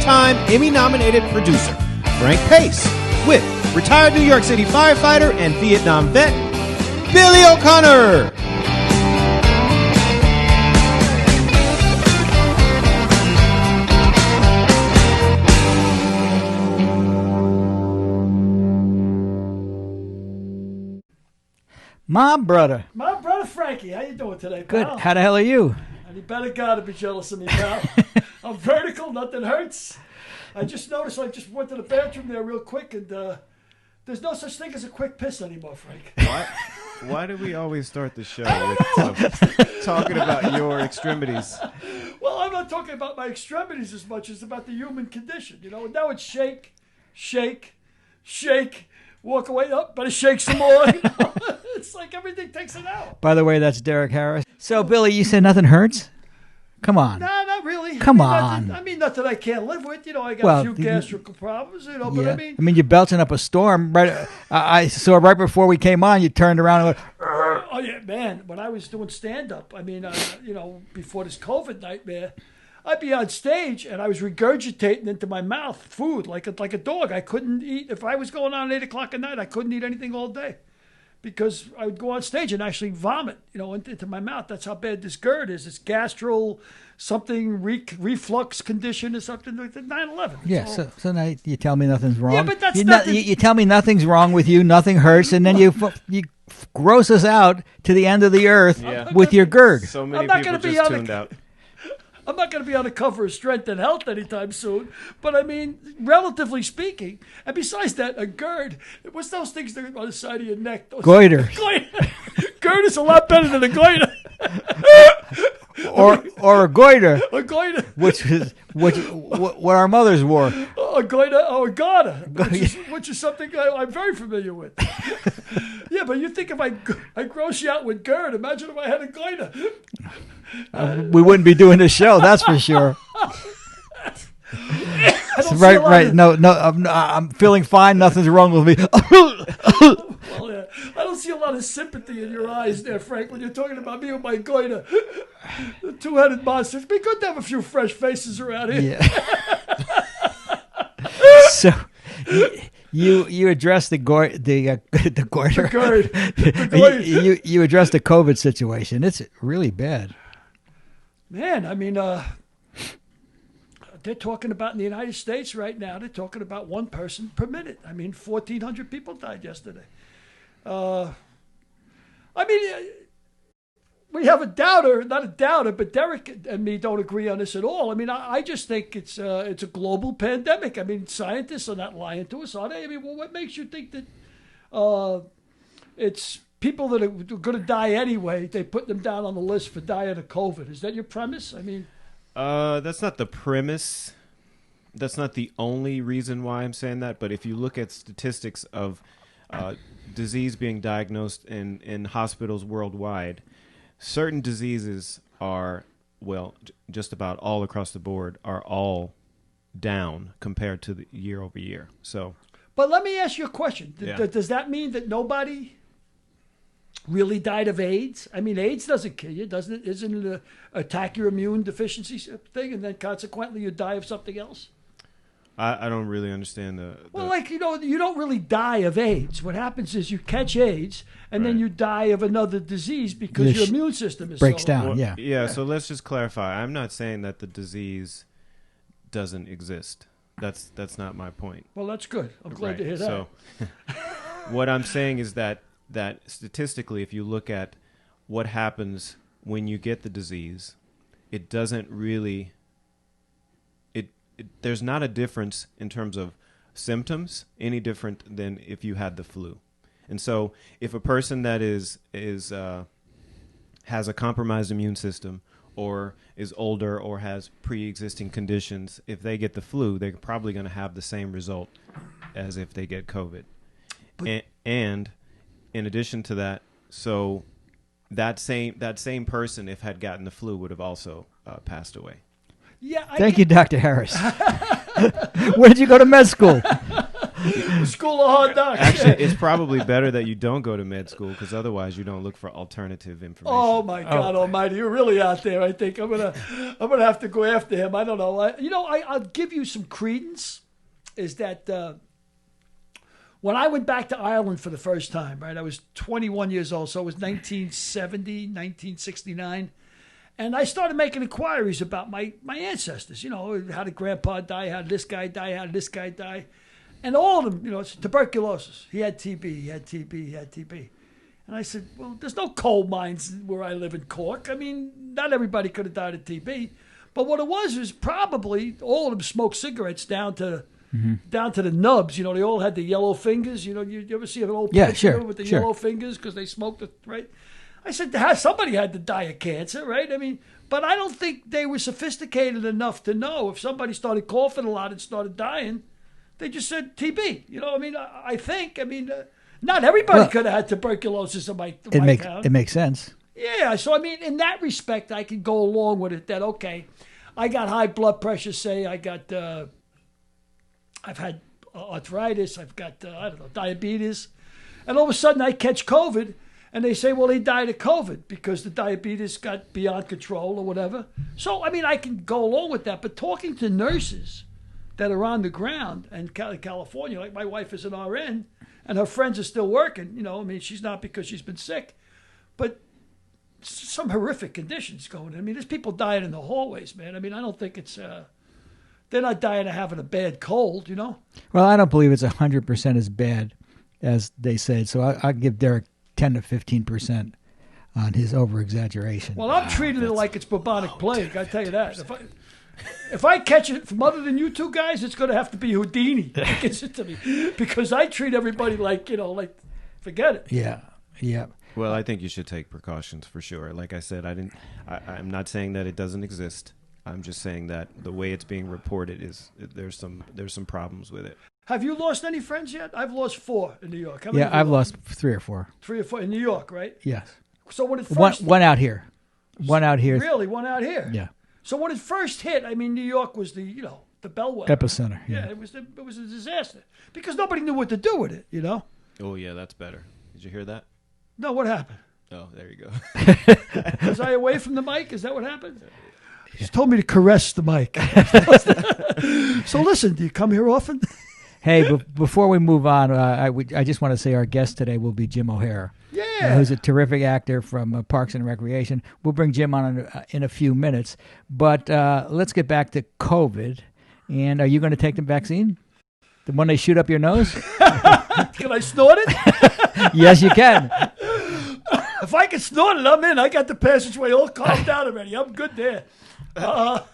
two-time Emmy-nominated producer, Frank Pace, with retired New York City firefighter and Vietnam vet, Billy O'Connor. My brother Frankie, how you doing today, Good. pal? How the hell are you? And you better God to be jealous of me, pal. I'm vertical, nothing hurts. I just noticed I just went to the bathroom there real quick, and there's no such thing as a quick piss anymore, Frank. Why do we always start the show with talking about your extremities? Well, I'm not talking about my extremities as much as about the human condition. You know, now it's shake, shake, shake, walk away, better shake some more. You know? It's like everything takes an hour. By the way, that's Derek Harris. So, Billy, you said nothing hurts? Come on. No, not really. Come on. on. Not that I can't live with. You know, I got a few gastrical problems, you know, but Yeah. I mean... you're belching up a storm. Right, I saw right before we came on, you turned around and went, Oh, yeah, man. When I was doing stand-up, I mean, you know, before this COVID nightmare, I'd be on stage and I was regurgitating into my mouth food like a dog. I couldn't eat. If I was going on at 8 o'clock at night, I couldn't eat anything all day because I would go on stage and actually vomit, you know, into my mouth. That's how bad this GERD is. It's gastral something reflux condition or something like that. 9/11. yeah, so now you tell me nothing's wrong. Yeah, but that's you, nothing. You tell me nothing's wrong with you, nothing hurts, and then you gross us out to the end of the earth with your GERD. So many I'm not people gonna be just on the- tuned out. I'm not going to be on the cover of Strength and Health anytime soon, but I mean, relatively speaking, and besides that, a GERD, what's those things that are on the side of your neck? Goiter. GERD is a lot better than a goiter. or a goiter, A goiter. which is what our mothers wore. A goiter or a garter, which is something I'm very familiar with. Yeah, but you think if I gross you out with GERD, imagine if I had a goiter. We wouldn't be doing this show, that's for sure. Right. No, I'm feeling fine. Nothing's wrong with me. Well, yeah. I don't see a lot of sympathy in your eyes there, Frank, when you're talking about me with my goiter. The two-headed monster. It'd be good to have a few fresh faces around here. Yeah. So you addressed the goiter. The GERD. The goiter. You addressed the COVID situation. It's really bad. Man, I mean, they're talking about in the United States right now, they're talking about one person per minute. I mean, 1,400 people died yesterday. I mean, we have not a doubter, but Derek and me don't agree on this at all. I mean, I just think it's a global pandemic. I mean, scientists are not lying to us, are they? I mean, well, what makes you think that it's people that are going to die anyway, they put them down on the list for dying of COVID? Is that your premise? I mean... That's not the premise. That's not the only reason why I'm saying that. But if you look at statistics of disease being diagnosed in hospitals worldwide, certain diseases are, just about all across the board, are all down compared to the year over year. So, but let me ask you a question. Yeah. Does that mean that nobody really died of AIDS? I mean, AIDS doesn't kill you, doesn't it? Isn't it a attack your immune deficiency thing, and then consequently you die of something else? I don't really understand the Well, like, you know, you don't really die of AIDS. What happens is you catch AIDS, and then Right. you die of another disease because your immune system is breaks so... down. Well, Yeah. So let's just clarify. I'm not saying that the disease doesn't exist. That's not my point. Well, that's good. I'm glad Right. to hear that. So what I'm saying is that statistically, if you look at what happens when you get the disease, it doesn't really... There's not a difference in terms of symptoms any different than if you had the flu. And so if a person that has a compromised immune system or is older or has pre-existing conditions, if they get the flu, they're probably going to have the same result as if they get COVID. And in addition to that, so that same person, if had gotten the flu, would have also passed away. Yeah, Thank you, Dr. Harris. Where did you go to med school? School of Hard Knocks. Actually, it's probably better that you don't go to med school because otherwise you don't look for alternative information. Oh my God Almighty! You're really out there. I think I'm gonna have to go after him. I don't know. I'll give you some credence. Is that when I went back to Ireland for the first time? Right, I was 21 years old, so it was 1970, 1969. And I started making inquiries about my ancestors. How did Grandpa die? How did this guy die? How did this guy die? And all of them, it's tuberculosis. He had TB. He had TB. He had TB. And I said, well, there's no coal mines where I live in Cork. I mean, not everybody could have died of TB. But what it was probably all of them smoked cigarettes down to the nubs. They all had the yellow fingers. You ever see an old picture with the yellow fingers because they smoked it, right? I said, somebody had to die of cancer, right? I mean, but I don't think they were sophisticated enough to know if somebody started coughing a lot and started dying, they just said TB. I think, not everybody could have had tuberculosis in my town. It makes sense. Yeah, so in that respect, I can go along with it that, okay, I got high blood pressure, say, I've had arthritis, I've got, diabetes, and all of a sudden I catch COVID. And they say, well, he died of COVID because the diabetes got beyond control or whatever. So, I can go along with that. But talking to nurses that are on the ground in California, like my wife is an RN, and her friends are still working. She's not because she's been sick. But some horrific conditions going on. There's people dying in the hallways, man. I don't think it's... they're not dying of having a bad cold, Well, I don't believe it's 100% as bad as they said. So I'll give Derek 10 to 15% on his over-exaggeration. Well, I'm treating it like it's bubonic plague, I tell you that. If I catch it from other than you two guys, it's going to have to be Houdini that gets it to me. Because I treat everybody like forget it. Yeah. Well, I think you should take precautions for sure. Like I said, I'm not saying that it doesn't exist. I'm just saying that the way it's being reported there's some problems with it. Have you lost any friends yet? I've lost 4 in New York. I've lost 3 or 4. 3 or 4 in New York, right? Yes. So when it first one out here. One out here. Really, one out here. Yeah. So when it first hit, New York was the bellwether. Epicenter. Yeah. It was a disaster because nobody knew what to do with it. Oh yeah, that's better. Did you hear that? No, what happened? Oh, there you go. Was I away from the mic? Is that what happened? She told me to caress the mic. So listen, do you come here often? Hey, before we move on, I just want to say our guest today will be Jim O'Hara. Yeah. Who's a terrific actor from Parks and Recreation. We'll bring Jim on in a few minutes. But let's get back to COVID. And are you going to take the vaccine? The one they shoot up your nose? Can I snort it? Yes, you can. If I can snort it, I'm in. I got the passageway all calmed down already. I'm good there. I'll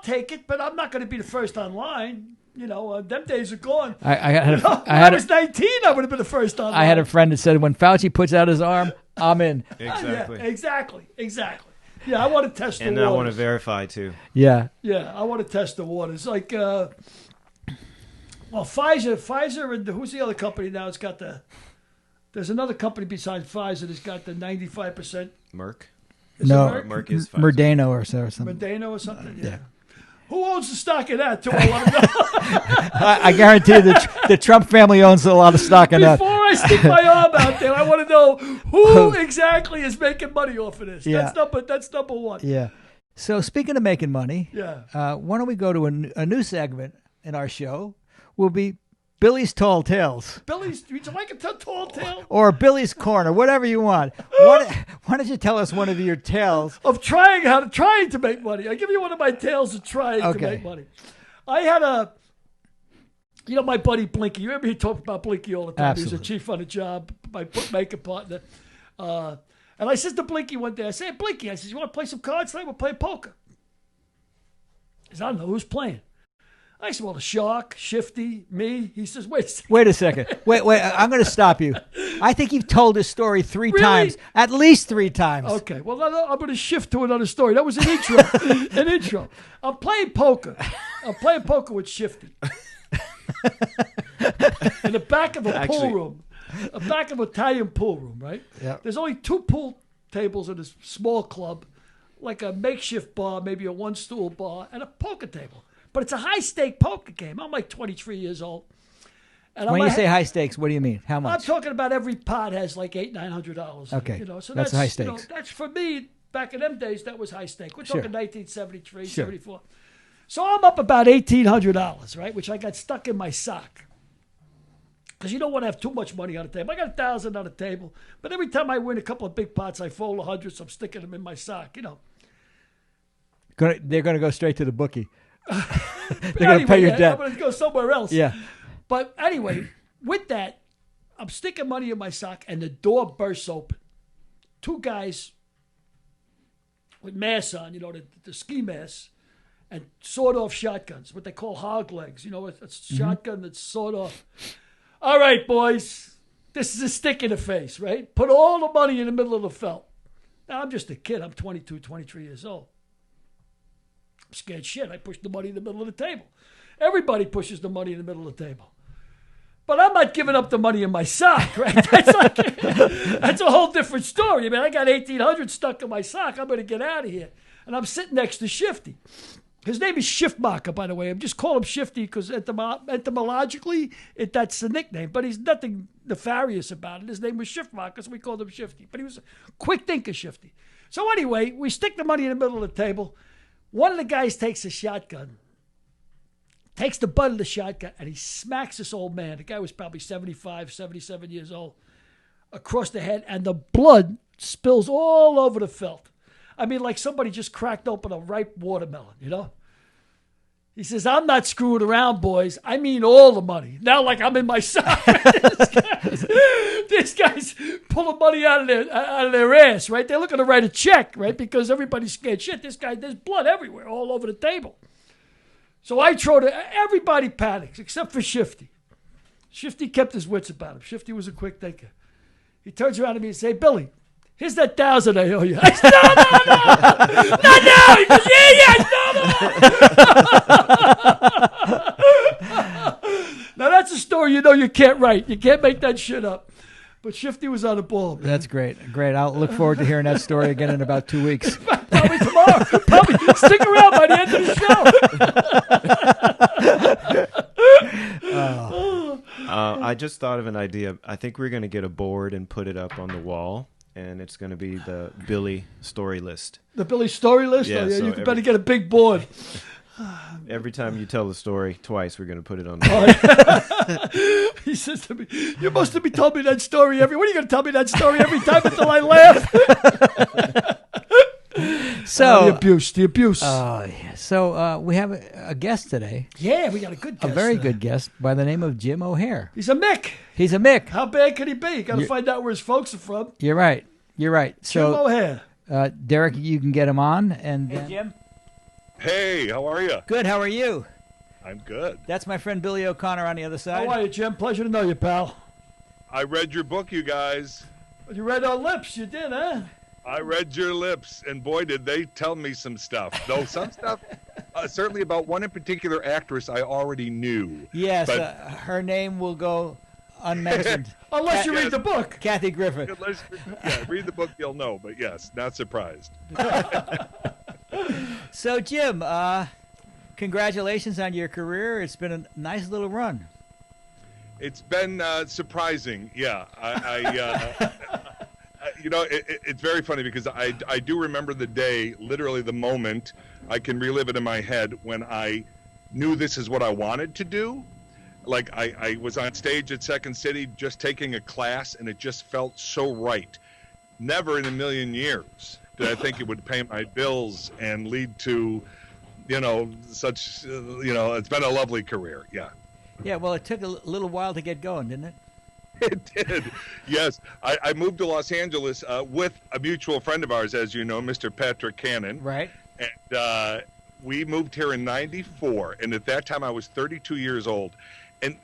take it, but I'm not going to be the first online. Them days are gone. When I was 19, I would have been the first online. I had a friend that said, when Fauci puts out his arm, I'm in. Exactly. Yeah, exactly. Yeah, I want to test the waters. And I want to verify, too. Yeah. Yeah, I want to test the waters. Like, Pfizer, and who's the other company now? It's got there's another company besides Pfizer that's got the 95%. Merck? Merck is Pfizer. Merdano or something. Merdano or something? Yeah. Who owns the stock of that, too? I want to know. I guarantee the Trump family owns a lot of stock in that. Before I stick my arm out there, I want to know who exactly is making money off of this. Yeah. That's number one. Yeah. So speaking of making money, yeah. Why don't we go to a new segment in our show? Will be Billy's Tall Tales. Would you like a tall tale? Or Billy's Corner, whatever you want. Why don't you tell us one of your tales? Of trying to make money. I'll give you one of my tales of trying to make money. I had my buddy Blinky. You remember he talked about Blinky all the time. Absolutely. He was a chief on the job, my bookmaker partner. And I said to Blinky one day, I said, Blinky, you want to play some cards tonight? We'll play poker. He said, I don't know who's playing. I said, well, the Shark, Shifty, me. He says, wait a second. Wait a second. Wait, I'm going to stop you. I think you've told this story 3 times. At least 3 times. Okay. Well, I'm going to shift to another story. That was an intro. I'm playing poker with Shifty. In the back of a pool room. A back of an Italian pool room, right? Yeah. There's only 2 pool tables in this small club, like a makeshift bar, maybe a 1-stool bar, and a poker table. But it's a high-stake poker game. I'm like 23 years old. And When you say high stakes, what do you mean? How I'm much? talking about every pot has like $800-900. Okay. So That's high stakes. that's for me. Back in them days, that was high stake. We're Sure. talking 1973, Sure. 74. So I'm up about $1,800, right? Which I got stuck in my sock. Because you don't want to have too much money on the table. I got $1,000 on the table, but every time I win a couple of big pots, I fold 100, so I'm sticking them in my sock. They're going to go straight to the bookie. They're But going to pay your I'm debt. going to go somewhere else. Yeah. But anyway, with that, I'm sticking money in my sock, and the door bursts open. Two guys with masks on, the ski masks, and sawed-off shotguns, what they call hog legs. It's a shotgun that's sawed off. All right, boys, this is a stick in the face, right? Put all the money in the middle of the felt. Now, I'm just a kid. I'm 22, 23 years old. I'm scared shit. I push the money in the middle of the table. Everybody pushes the money in the middle of the table. But I'm not giving up the money in my sock, right? That's a whole different story. I mean, I got $1,800 stuck in my sock. I'm going to get out of here. And I'm sitting next to Shifty. His name is Shiftmacher, by the way. I'm just calling him Shifty because etymologically, that's the nickname. But he's nothing nefarious about it. His name was Shiftmacher, so we called him Shifty. But he was a quick thinker, Shifty. So anyway, we stick the money in the middle of the table. One of the guys takes a shotgun, takes the butt of the shotgun, and he smacks this old man. The guy was probably 75, 77 years old, across the head, and the blood spills all over the felt. I mean, like somebody just cracked open a ripe watermelon, He says, I'm not screwing around, boys. I mean all the money. Now, like I'm in my sock. These guys pulling money out of their ass, right? They're looking to write a check, right? Because everybody's scared shit. There's blood everywhere, all over the table. So I everybody panics, except for Shifty. Shifty kept his wits about him. Shifty was a quick thinker. He turns around to me and says, hey, Billy, here's that $1,000 I owe you. I said, no. He goes, yeah, Now, that's a story you can't write. You can't make that shit up. But Shifty was on the ball, man. That's great. Great. I'll look forward to hearing that story again in about 2 weeks. Probably tomorrow. Probably stick around by the end of the show. I just thought of an idea. I think we're going to get a board and put it up on the wall, and it's going to be the Billy story list. The Billy story list? Yeah, You so better get a big board. Every time you tell the story twice, we're going to put it on the wall. He says to me, you must have told me that story when are you going to tell me that story every time until I laugh? So the abuse. So we have a guest today, Yeah, we got a good guest. a very good guest by the name of Jim O'Hare. He's a Mick. He's a Mick. How bad could he be? You got to find out where his folks are from. You're right. Jim So, O'Hare. Derek, you can get him on. And Jim. Hey, how are you? Good. How are you? I'm good. That's my friend Billy O'Connor on the other side. How are you, Jim? Pleasure to know you, pal. I read your book, you guys. You read our lips. You did, huh? I read your lips, and boy, did they tell me some stuff. Though some stuff, certainly about one in particular actress I already knew. Yes, But- her name will go unmentioned. Unless you read the book. Kathy Griffith. Unless, read the book, you'll know. But yes, not surprised. So, Jim, congratulations on your career. It's been a nice little run. It's been surprising. Yeah, it's very funny because I do remember the day, literally the moment. I can relive it in my head when I knew this is what I wanted to do. Like I was on stage at Second City just taking a class, and it just felt so right. Never in a million years did I think it would pay my bills and lead to, such, it's been a lovely career. Yeah. Yeah, well, it took a little while to get going, didn't it? It did. Yes. I moved to Los Angeles with a mutual friend of ours, as you know, Mr. Patrick Cannon. Right. And we moved here in 94. And at that time, I was 32 years old. And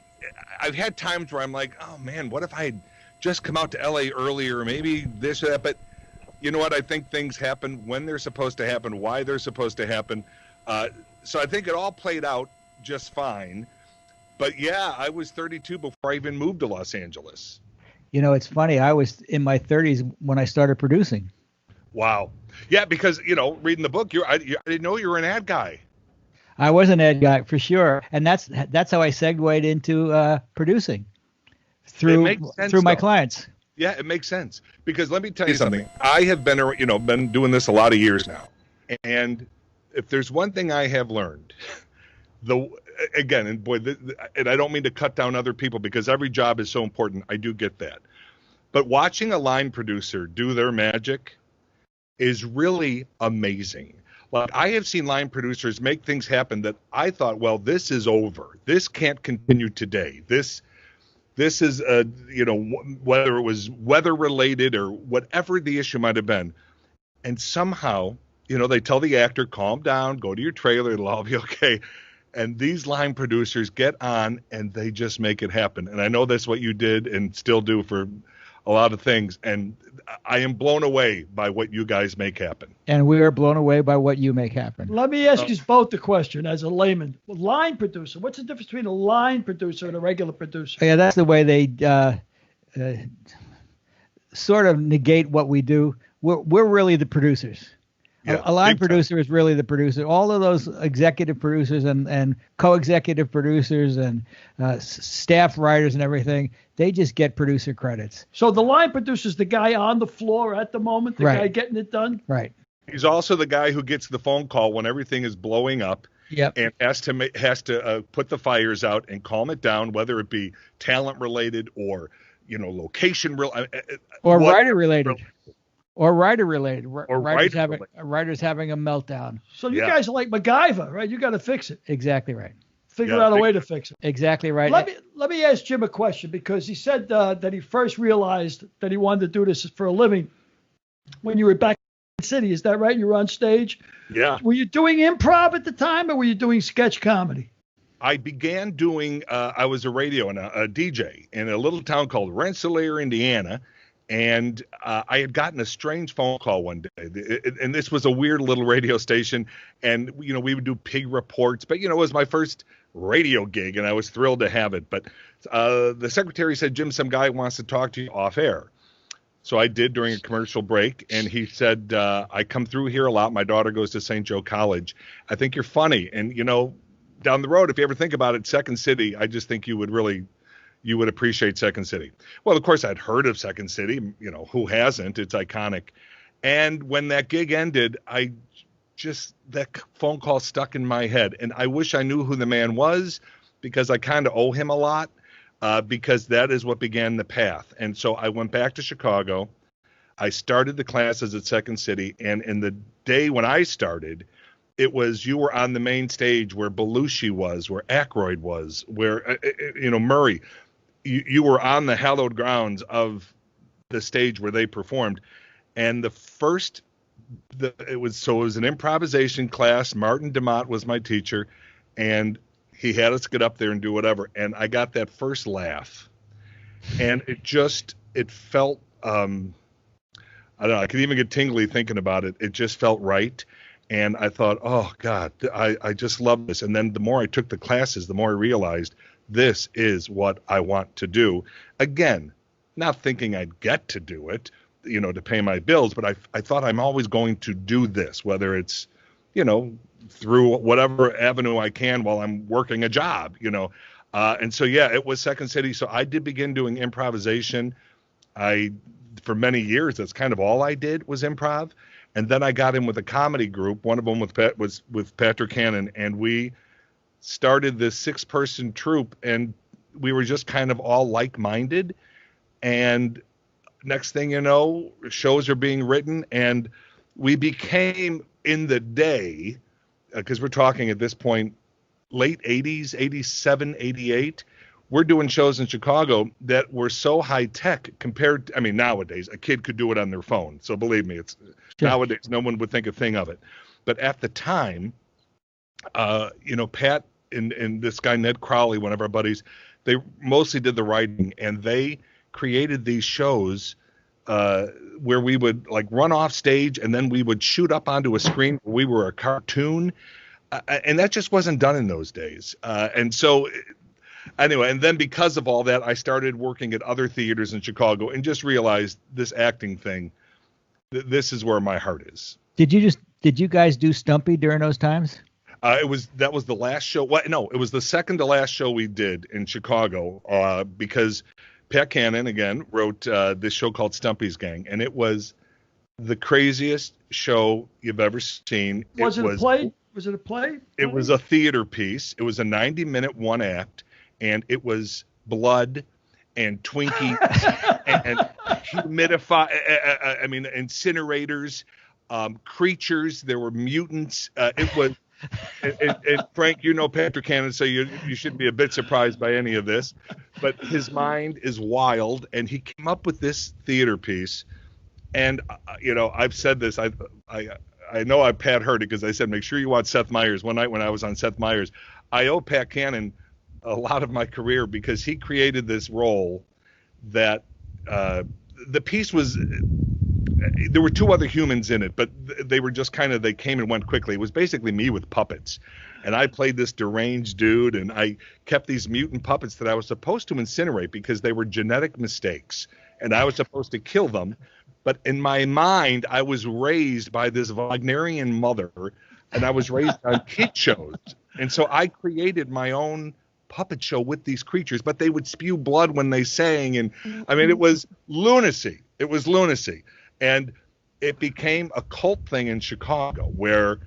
I've had times where I'm like, oh, man, what if I had just come out to L.A. earlier, maybe this or that. But you know what? I think things happen when they're supposed to happen, why they're supposed to happen. So I think it all played out just fine. But, yeah, I was 32 before I even moved to Los Angeles. It's funny. I was in my 30s when I started producing. Wow. Yeah, because, reading the book, I didn't know you were an ad guy. I was an ad guy for sure, and that's how I segued into producing through makes sense, my though. clients. Yeah, it makes sense because let me tell you something. I have been doing this a lot of years now, and if there's one thing I have learned, and I don't mean to cut down other people because every job is so important. I do get that, but watching a line producer do their magic is really amazing. Like I have seen line producers make things happen that I thought, well, this is over. This can't continue today. This is whether it was weather related or whatever the issue might have been, and somehow they tell the actor, calm down, go to your trailer, it'll all be okay. And these line producers get on and they just make it happen. And I know that's what you did and still do for a lot of things. And I am blown away by what you guys make happen. And we are blown away by what you make happen. Let me ask you both the question as a layman. Line producer, what's the difference between a line producer and a regular producer? Yeah, that's the way they sort of negate what we do. We're really the producers. Yeah, a line producer is really the producer. All of those executive producers and co-executive producers and staff writers and everything, they just get producer credits. So the line producer is the guy on the floor at the moment, the Right. guy getting it done? Right. He's also the guy who gets the phone call when everything is blowing up. Yep. And has to put the fires out and calm it down, whether it be talent related or location Or writer related. Or writer related. Writers having a meltdown. So you guys are like MacGyver, right? You got to fix it. Exactly right. Figure out a way to fix it. Exactly right. Let me ask Jim a question because he said that he first realized that he wanted to do this for a living when you were back in the city. Is that right? You were on stage? Yeah. Were you doing improv at the time or were you doing sketch comedy? I began doing, I was a radio and a DJ in a little town called Rensselaer, Indiana. And I had gotten a strange phone call one day, and this was a weird little radio station, and we would do pig reports, but it was my first radio gig, and I was thrilled to have it. But the secretary said, "Jim, some guy wants to talk to you off air." So I did during a commercial break, and he said, "I come through here a lot. My daughter goes to St. Joe College. I think you're funny, and down the road, if you ever think about it, Second City, I just think you would appreciate Second City." Well, of course, I'd heard of Second City. Who hasn't? It's iconic. And when that gig ended, that phone call stuck in my head. And I wish I knew who the man was because I kind of owe him a lot because that is what began the path. And so I went back to Chicago. I started the classes at Second City. And in the day when I started, it was you were on the main stage where Belushi was, where Aykroyd was, where, Murray. You were on the hallowed grounds of the stage where they performed. And it was an improvisation class. Martin DeMott was my teacher, and he had us get up there and do whatever. And I got that first laugh, and it felt, I don't know, I could even get tingly thinking about it. It just felt right. And I thought, oh God, I just love this. And then the more I took the classes, the more I realized this is what I want to do. Again, not thinking I'd get to do it, to pay my bills, but I thought I'm always going to do this, whether it's, through whatever avenue I can while I'm working a job, and so, it was Second City. So I did begin doing improvisation. For many years, that's kind of all I did was improv. And then I got in with a comedy group. One of them was with Patrick Hannon, and we started this 6-person troupe, and we were just kind of all like-minded. And next thing you know, shows are being written, and we became, in the day, because we're talking at this point, late 80s, 87, 88, we're doing shows in Chicago that were so high-tech compared to, nowadays, a kid could do it on their phone. So believe me, nowadays, no one would think a thing of it. But at the time, Pat and this guy Ned Crowley, one of our buddies, they mostly did the writing, and they created these shows where we would run off stage and then we would shoot up onto a screen where we were a cartoon, and that just wasn't done in those days. And so anyway, and then because of all that, I started working at other theaters in Chicago and just realized this acting thing, this is where my heart is. Did you guys do Stumpy during those times? That was the last show. What? No, it was the second to last show we did in Chicago, because Pat Cannon again wrote this show called Stumpy's Gang, and it was the craziest show you've ever seen. Was it a play? Was it a play? It was a theater piece. It was a 90-minute one act, and it was blood and Twinkie and incinerators, creatures. There were mutants. It was. And Frank, you know Patrick Cannon, so you shouldn't be a bit surprised by any of this. But his mind is wild, and he came up with this theater piece. And I've said this. I know Pat heard it because I said make sure you watch Seth Meyers. One night when I was on Seth Meyers, I owe Pat Cannon a lot of my career because he created this role that the piece was. There were two other humans in it, but they were just they came and went quickly. It was basically me with puppets. And I played this deranged dude, and I kept these mutant puppets that I was supposed to incinerate because they were genetic mistakes, and I was supposed to kill them. But in my mind, I was raised by this Wagnerian mother, and I was raised on kid shows. And so I created my own puppet show with these creatures, but they would spew blood when they sang. And I mean, it was lunacy. It was lunacy. And it became a cult thing in Chicago where,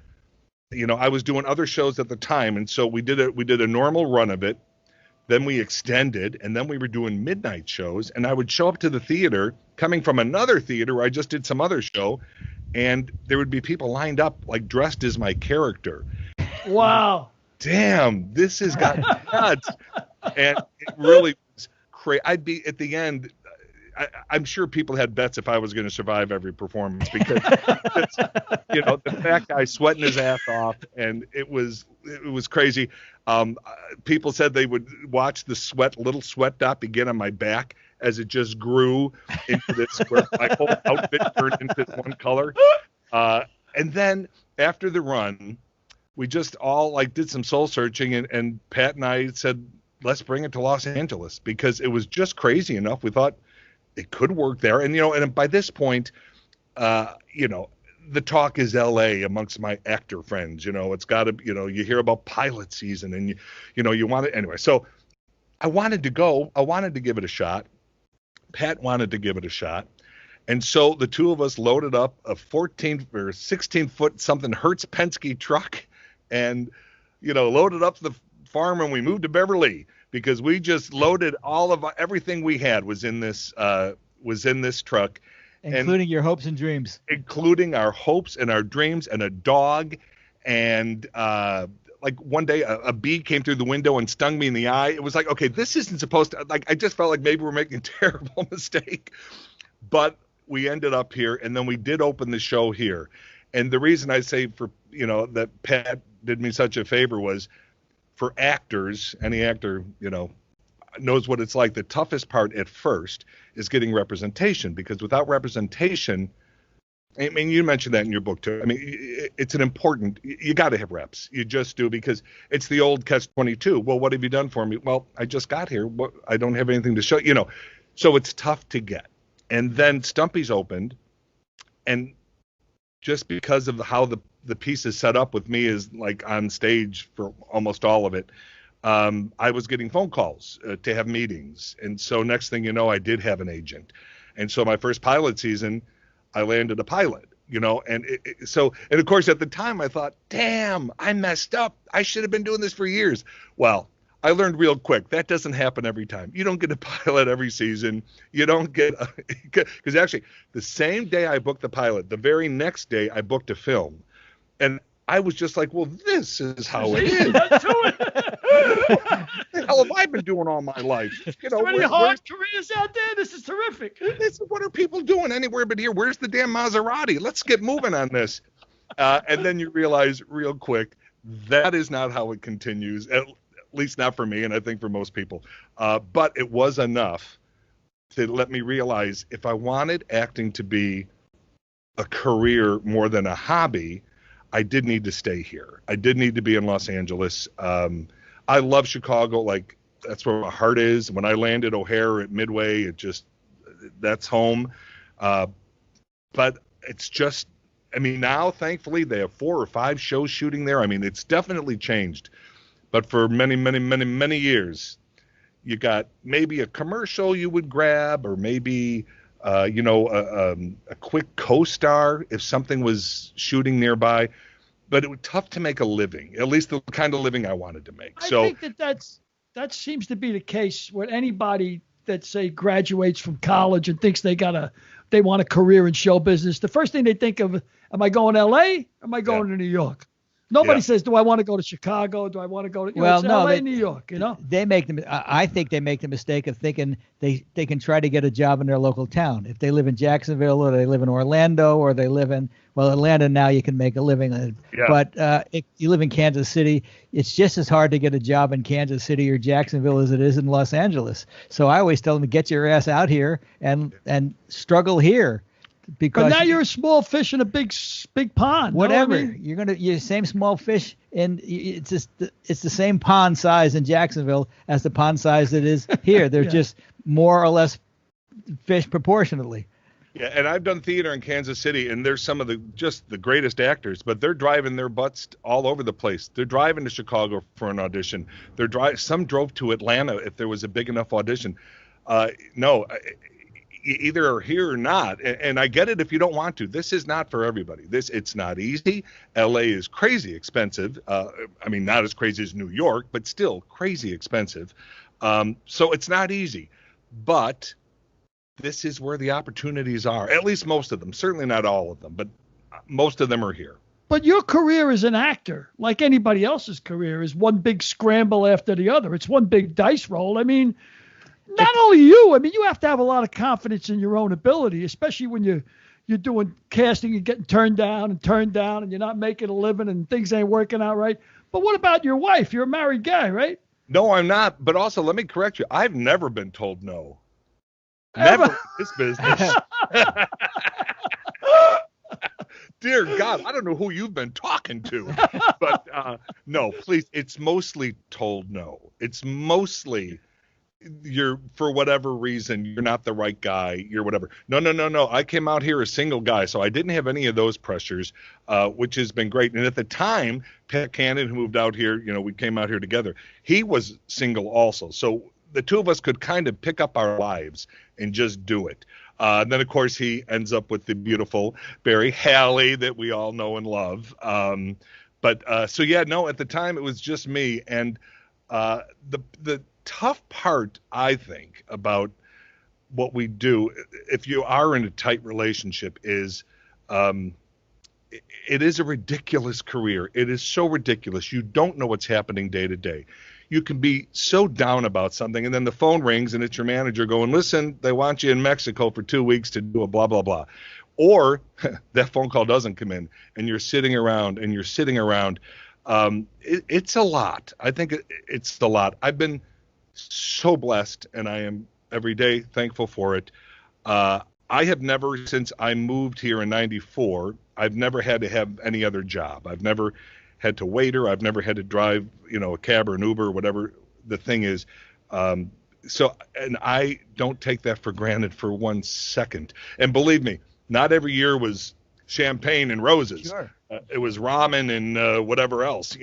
I was doing other shows at the time. And so we did a normal run of it. Then we extended, and then we were doing midnight shows. And I would show up to the theater coming from another theater where I just did some other show. And there would be people lined up like dressed as my character. Wow. Damn, this has got nuts. And it really was crazy. I'd be at the end. I'm sure people had bets if I was going to survive every performance because the fat guy sweating his ass off, and it was crazy. People said they would watch the little sweat dot begin on my back as it just grew into this, where my whole outfit turned into one color. And then after the run, we just all did some soul searching, and Pat and I said, let's bring it to Los Angeles because it was just crazy enough. We thought it could work there. And, and by this point, the talk is LA amongst my actor friends. It's got to, you hear about pilot season and, you want it anyway. So I wanted to go. I wanted to give it a shot. Pat wanted to give it a shot. And so the two of us loaded up a 14 or 16 foot something Hertz Penske truck and, loaded up the farm, and we moved to Beverly. Because we just loaded everything we had was in this truck, including your hopes and dreams, including our hopes and our dreams, and a dog, and one day a bee came through the window and stung me in the eye. It was like, okay, this isn't supposed to. I just felt like maybe we're making a terrible mistake, but we ended up here, and then we did open the show here. And the reason I say that Pat did me such a favor was, for actors, any actor, knows what it's like. The toughest part at first is getting representation, because without representation, I mean, you mentioned that in your book too. I mean, it's you got to have reps. You just do, because it's the old catch-22. Well, what have you done for me? Well, I just got here. I don't have anything to show, so it's tough to get. And then Stumpy's opened, and just because of how the piece is set up with me is on stage for almost all of it. I was getting phone calls to have meetings. And so next thing you know, I did have an agent. And so my first pilot season, I landed a pilot, and and of course at the time I thought, damn, I messed up. I should have been doing this for years. Well, I learned real quick that doesn't happen every time. You don't get a pilot every season. You don't get because actually the same day I booked the pilot, the very next day I booked a film. And I was just like, well, this is how it is. What the hell have I been doing all my life? So many hard careers out there. This is terrific. What are people doing anywhere but here? Where's the damn Maserati? Let's get moving on this. And then you realize real quick, that is not how it continues, at least not for me, and I think for most people. But it was enough to let me realize if I wanted acting to be a career more than a hobby, I did need to stay here. I did need to be in Los Angeles. I love Chicago. That's where my heart is. When I landed O'Hare at Midway, that's home. But it's just, I mean, now, thankfully, they have 4 or 5 shows shooting there. I mean, it's definitely changed. But for many, many, many, many years, you got maybe a commercial you would grab, or maybe, a quick co-star if something was shooting nearby. But it was tough to make a living, at least the kind of living I wanted to make. I think that seems to be the case with anybody that, say, graduates from college and thinks they want a career in show business. The first thing they think of, am I going to L.A.? Am I going to New York? Nobody says, do I want to go to Chicago? Do I want to go to LA, New York? I think they make the mistake of thinking they can try to get a job in their local town. If they live in Jacksonville, or they live in Orlando, or they live in, Atlanta now you can make a living. But if you live in Kansas City, it's just as hard to get a job in Kansas City or Jacksonville as it is in Los Angeles. So I always tell them to get your ass out here and struggle here. Because now you're a small fish in a big pond. Whatever. You know what I mean? You're the same small fish, and it's the same pond size in Jacksonville as the pond size it is here. They're just more or less fish proportionately. Yeah, and I've done theater in Kansas City, and there's some of the greatest actors, but they're driving their butts all over the place. They're driving to Chicago for an audition. Some drove to Atlanta if there was a big enough audition. Either are here or not, and I get it if you don't want to. This is not for everybody. It's not easy. LA is crazy expensive. Not as crazy as New York, but still crazy expensive. So it's not easy, but this is where the opportunities are. At least most of them. Certainly not all of them, but most of them are here. But your career as an actor, like anybody else's career, is one big scramble after the other. It's one big dice roll. I mean, not only you, you have to have a lot of confidence in your own ability, especially when you're doing casting and getting turned down, and you're not making a living and things ain't working out right. But what about your wife? You're a married guy, right? No, I'm not. But also, let me correct you. I've never been told no. Never in this business. Dear God, I don't know who you've been talking to. But no, please, it's mostly told no. It's mostly for whatever reason, you're not the right guy, you're whatever. No. I came out here a single guy, so I didn't have any of those pressures, which has been great. And at the time, Pat Cannon, who moved out here, we came out here together. He was single also. So the two of us could kind of pick up our lives and just do it. And then, of course, he ends up with the beautiful Barry Halley that we all know and love. At the time, it was just me. And the tough part, I think, about what we do, if you are in a tight relationship, is it is a ridiculous career. It is so ridiculous. You don't know what's happening day to day. You can be so down about something, and then the phone rings, and it's your manager going, listen, they want you in Mexico for 2 weeks to do a blah, blah, blah. Or that phone call doesn't come in, and you're sitting around. It's a lot. I think it's a lot. I've been so blessed, and I am every day thankful for it. I have never, since I moved here in 94, I've never had to have any other job. I've never had to waiter. I've never had to drive, a cab or an Uber, whatever the thing is. And I don't take that for granted for 1 second. And believe me, not every year was champagne and roses. Sure. It was ramen and whatever else,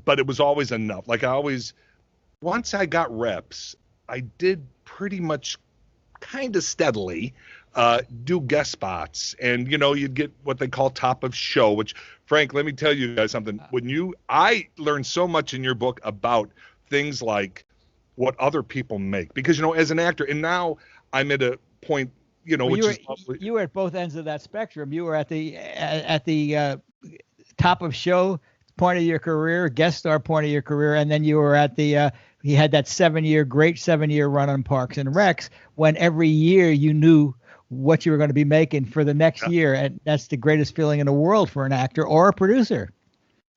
but it was always enough. Once I got reps, I did pretty much kind of steadily do guest spots. And, you'd get what they call top of show, which, Frank, let me tell you guys something. I learned so much in your book about things like what other people make. Because, as an actor, and now I'm at a point, which is lovely. You were at both ends of that spectrum. You were at the top of show point of your career, guest star point of your career, and then you were at the he had that great 7-year run on Parks and Recs, when every year you knew what you were going to be making for the next year, and that's the greatest feeling in the world for an actor or a producer.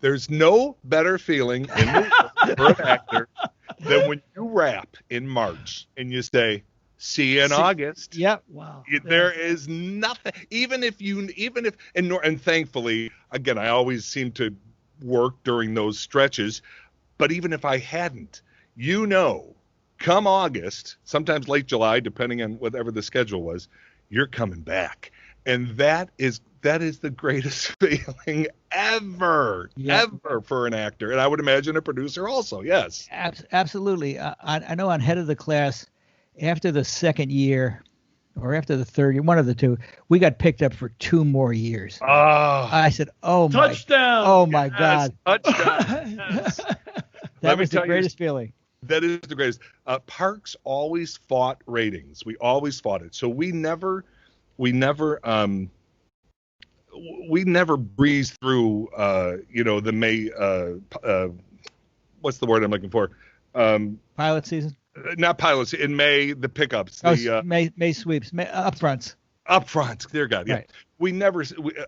There's no better feeling in the world for an actor than when you wrap in March and you say, see you in August. Yep. Wow. There is nothing, and thankfully, again, I always seem to work during those stretches, but even if I hadn't, come August, sometimes late July, depending on whatever the schedule was, you're coming back. And that is the greatest feeling ever, ever for an actor. And I would imagine a producer also. Yes. Absolutely. I know on Head of the Class, after the second year or after the third year, one of the two, we got picked up for 2 more years. Oh, I said, touchdown. Oh, my God. Touchdown. Yes. That was the greatest feeling. That is the greatest. Parks always fought ratings. We always fought it. So we never breezed through, the May, what's the word I'm looking for? Pilot season? Not pilots. In May, the pickups. May sweeps, upfronts. Upfronts, dear God, yeah. Right. We never,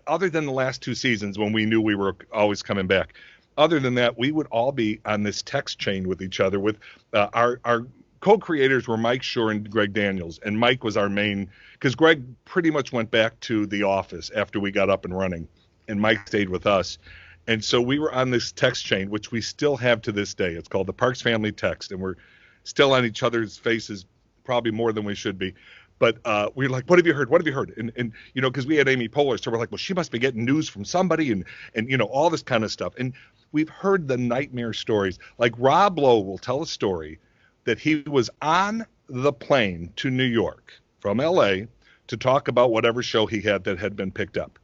other than the last 2 seasons when we knew we were always coming back, other than that, we would all be on this text chain with each other. With our co-creators were Mike Schur and Greg Daniels, and Mike was our main, because Greg pretty much went back to the office after we got up and running, and Mike stayed with us. And so we were on this text chain, which we still have to this day. It's called the Parks Family Text, and we're still on each other's faces probably more than we should be. But we were like, what have you heard? What have you heard? And because we had Amy Poehler, so we're like, well, she must be getting news from somebody and all this kind of stuff. And we've heard the nightmare stories. Like Rob Lowe will tell a story that he was on the plane to New York from L.A. to talk about whatever show he had that had been picked up.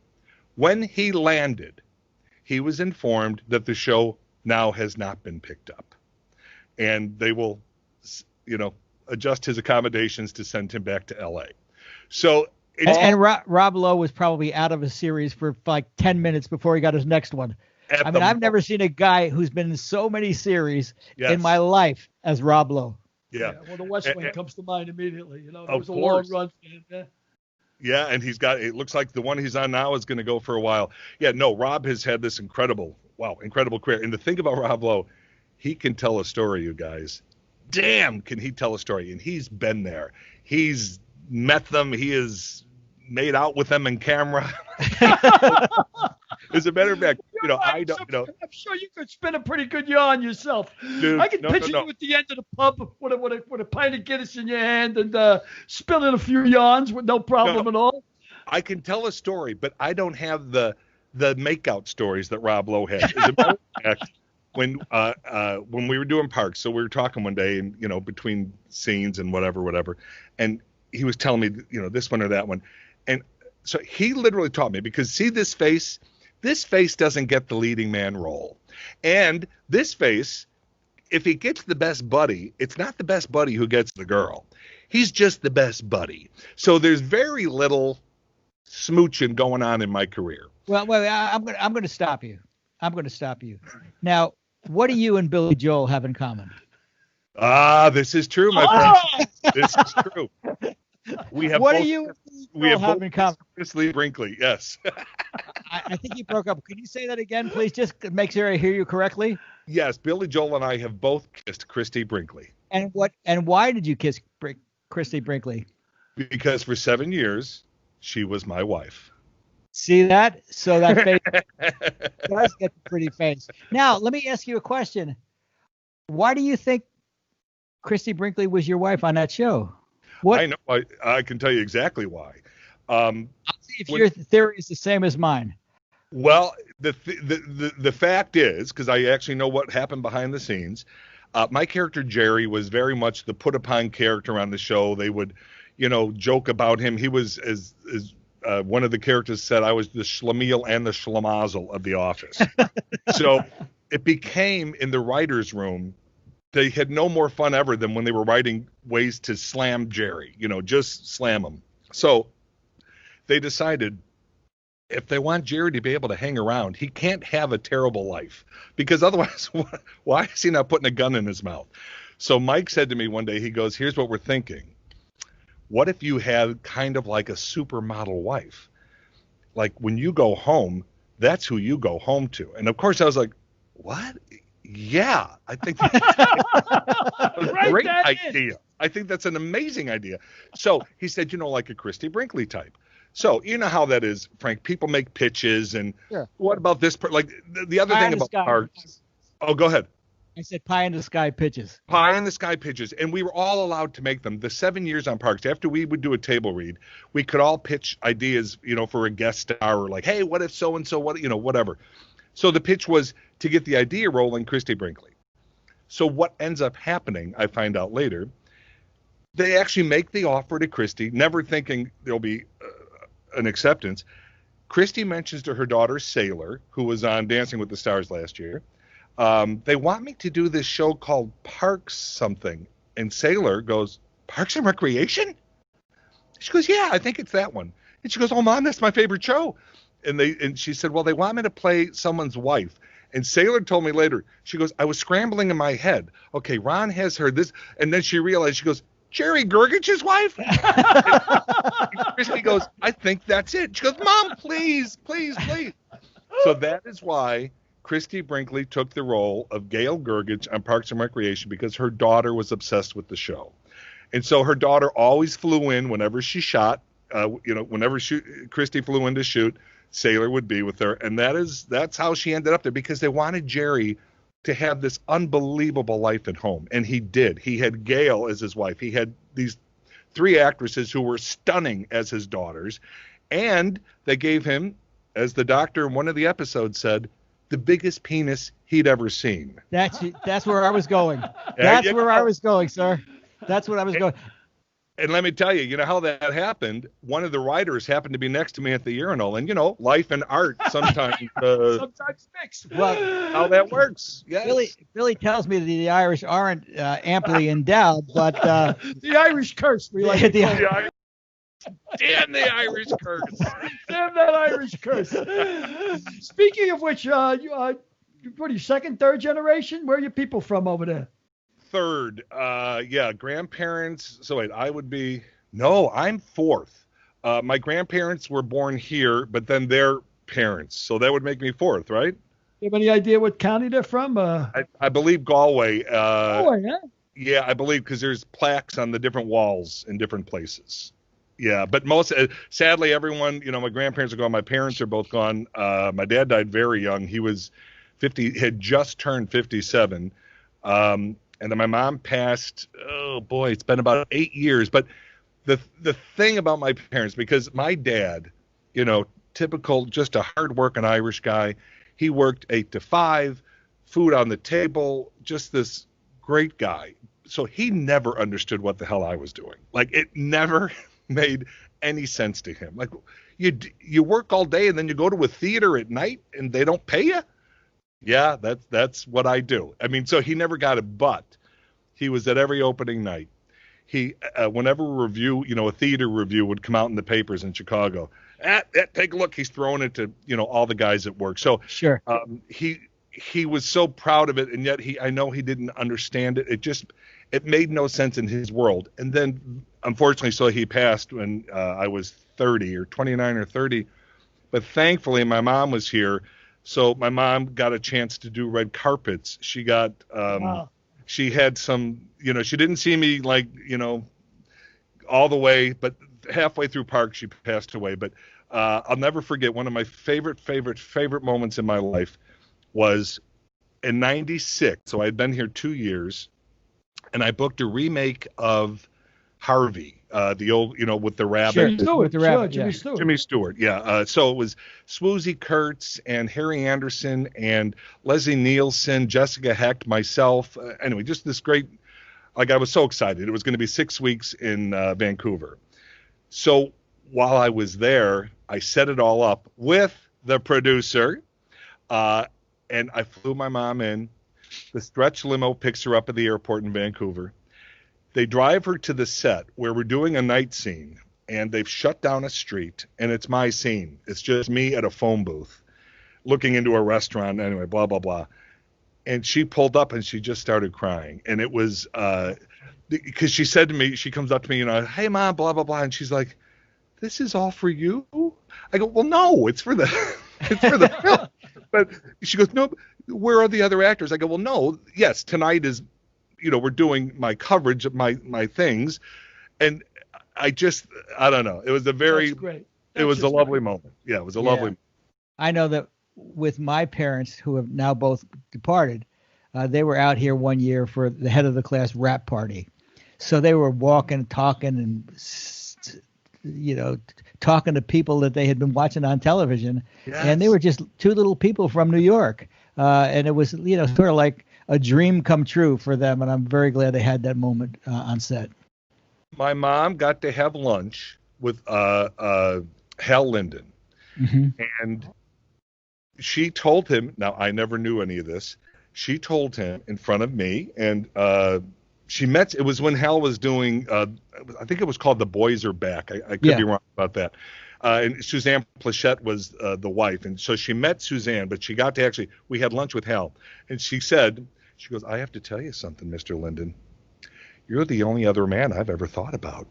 When he landed, he was informed that the show now has not been picked up. And they will, adjust his accommodations to send him back to L.A. So, Rob Lowe was probably out of a series for like 10 minutes before he got his next one. I've never seen a guy who's been in so many series in my life as Rob Lowe. Yeah. Well, the West Wing comes to mind immediately. It was a course. long run for him. Yeah, and it looks like the one he's on now is going to go for a while. Yeah, no, Rob has had this incredible career. And the thing about Rob Lowe, he can tell a story, you guys. Damn, can he tell a story? And he's been there. He's met them. He has made out with them in camera. As a matter of fact, I'm sure you could spin a pretty good yarn yourself. Dude, I can picture you at the end of the pub with a pint of Guinness in your hand and spilling a few yarns with no problem at all. I can tell a story, but I don't have the makeout stories that Rob Lowe had. As a matter of fact, when we were doing Parks, so we were talking one day, and between scenes and whatever, and he was telling me, this one or that one, and so he literally taught me, because see this face doesn't get the leading man role, and this face, if he gets the best buddy, it's not the best buddy who gets the girl. He's just the best buddy. So there's very little smooching going on in my career. Well, I'm going to stop you. Now, what do you and Billy Joel have in common? This is true, my friend. This is true. We have. What do you have in common? Christy Brinkley, yes. I think you broke up. Can you say that again, please? Just make sure I hear you correctly. Yes, Billy Joel and I have both kissed Christy Brinkley. And why did you kiss Christy Brinkley? Because for 7 years, she was my wife. See that? So that face does get the pretty face. Now, let me ask you a question. Why do you think Christy Brinkley was your wife on that show? What? I know. I can tell you exactly why. I'll see if your theory is the same as mine. Well, the fact is, because I actually know what happened behind the scenes, my character Jerry was very much the put upon character on the show. They would, joke about him. He was, as one of the characters said, I was the schlemiel and the schlemazel of the office. So it became, in the writer's room, they had no more fun ever than when they were writing ways to slam Jerry, just slam him. So they decided, if they want Jerry to be able to hang around, he can't have a terrible life, because otherwise, why is he not putting a gun in his mouth? So Mike said to me one day, he goes, here's what we're thinking. What if you had kind of like a supermodel wife? Like when you go home, that's who you go home to. And of course I was like, what? Yeah, I think that's a great idea. I think that's an amazing idea. So he said, like a Christy Brinkley type. So you know how that is, Frank. People make pitches, and what about this? Like the other thing about Parks. Oh, go ahead. I said pie in the sky pitches. Pie in the sky pitches, and we were all allowed to make them. The 7 years on Parks, after we would do a table read, we could all pitch ideas, for a guest star, or like, hey, what if so and so, whatever. So the pitch was to get the idea rolling, Christy Brinkley. So what ends up happening, I find out later, they actually make the offer to Christy, never thinking there'll be an acceptance. Christy mentions to her daughter, Sailor, who was on Dancing with the Stars last year, they want me to do this show called Parks something. And Sailor goes, Parks and Recreation? She goes, yeah, I think it's that one. And she goes, oh, Mom, that's my favorite show. And she said, well, they want me to play someone's wife. And Sailor told me later, she goes, I was scrambling in my head. Okay, Ron has heard this. And then she realized, she goes, Jerry Gergich's wife? And Christy goes, I think that's it. She goes, Mom, please, please, please. So that is why Christy Brinkley took the role of Gail Gergich on Parks and Recreation, because her daughter was obsessed with the show. And so her daughter always flew in whenever she shot. Whenever Christy flew in to shoot, Sailor would be with her. And that's how she ended up there, because they wanted Jerry to have this unbelievable life at home. And he did. He had Gail as his wife. He had these 3 actresses who were stunning as his daughters. And they gave him, as the doctor in one of the episodes said, the biggest penis he'd ever seen. That's where I was going. That's where I was going, sir. That's what I was going. And let me tell you, how that happened. One of the writers happened to be next to me at the urinal, and life and art sometimes mix. Well, how that works. Yes. Billy tells me that the Irish aren't amply endowed, but the Irish curse. We like the Irish. Damn the Irish curse. Damn that Irish curse. Speaking of which, what are you, second, third generation? Where are your people from over there? Third. Grandparents. So wait, I'm fourth. My grandparents were born here, but then their parents. So that would make me fourth, right? You have any idea what county they're from? I believe Galway. Galway, huh? Yeah, I believe, because there's plaques on the different walls in different places. Yeah, but sadly, everyone, my grandparents are gone. My parents are both gone. My dad died very young. He was 50, had just turned 57. And then my mom passed, oh boy, it's been about 8 years. But the thing about my parents, because my dad, typical, just a hard-working Irish guy, he worked 8 to 5, food on the table, just this great guy. So he never understood what the hell I was doing. Like, it never made any sense to him. Like, you work all day and then you go to a theater at night and they don't pay you? Yeah, that's what I do. I mean, so he never got it, but he was at every opening night. He, whenever a theater review would come out in the papers in Chicago, take a look, he's throwing it to, all the guys at work. So sure. He was so proud of it, and yet I know he didn't understand it. It made no sense in his world. And then, unfortunately, so he passed when I was 30 or 29 or 30. But thankfully, my mom was here. So my mom got a chance to do red carpets. She got, wow. She had some, she didn't see me all the way, but halfway through Park, she passed away. But I'll never forget, one of my favorite moments in my life was in 96. So I'd been here 2 years, and I booked a remake of Harvey, the old, with the rabbit. Sure, Jimmy Stewart. Yeah. So it was Swoosie Kurtz and Harry Anderson and Leslie Nielsen, Jessica Hecht, myself. Anyway, just this great, I was so excited. It was going to be 6 weeks in Vancouver. So while I was there, I set it all up with the producer, and I flew my mom in. The stretch limo picks her up at the airport in Vancouver. They drive her to the set where we're doing a night scene, and they've shut down a street, and it's my scene. It's just me at a phone booth looking into a restaurant. Anyway, blah, blah, blah. And she pulled up, and she just started crying. And it was because she said to me, she comes up to me, hey, Mom, blah, blah, blah. And she's like, this is all for you? I go, well, no, it's for the film. But she goes, no, where are the other actors? I go, well, no, yes, tonight is, we're doing my coverage of my things. And I don't know. It was a very, it was a lovely moment. Yeah, it was a lovely moment. I know that with my parents, who have now both departed, they were out here one year for the head of the class rap party. So they were walking, talking, and talking to people that they had been watching on television, and they were just two little people from New York, and it was sort of like a dream come true for them, and I'm very glad they had that moment on set. My mom got to have lunch with Hal Linden, and she told him. Now I never knew any of this. She told him in front of me, and she met. It was when Hal was doing. I think it was called The Boys Are Back. I could be wrong about that. And Suzanne Plachette was the wife, and so she met Suzanne, but she got to we had lunch with Hal, and she goes, I have to tell you something, Mr. Linden. You're the only other man I've ever thought about.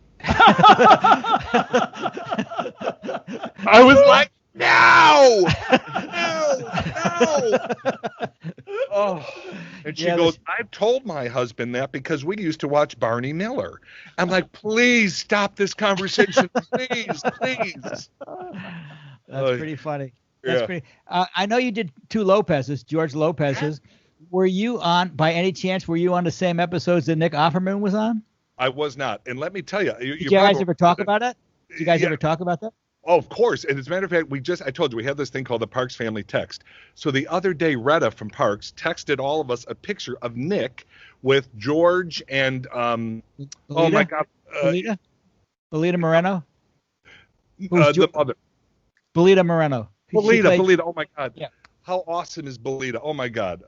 I was like, no. Oh, and she goes, I've told my husband that because we used to watch Barney Miller. I'm like, please stop this conversation, please. That's pretty funny. That's pretty. I know you did two Lopez's, George Lopez's. Were you on, by any chance, the same episodes that Nick Offerman was on? I was not. And let me tell you. Did you guys ever talk about it? Did you guys ever talk about that? Oh, of course. And as a matter of fact, I told you, we have this thing called the Parks Family Text. So the other day, Retta from Parks texted all of us a picture of Nick with George and, oh my God. Belita Moreno? The mother. Belita Moreno. Belita. Oh my God. Yeah. How awesome is Belita? Oh my God.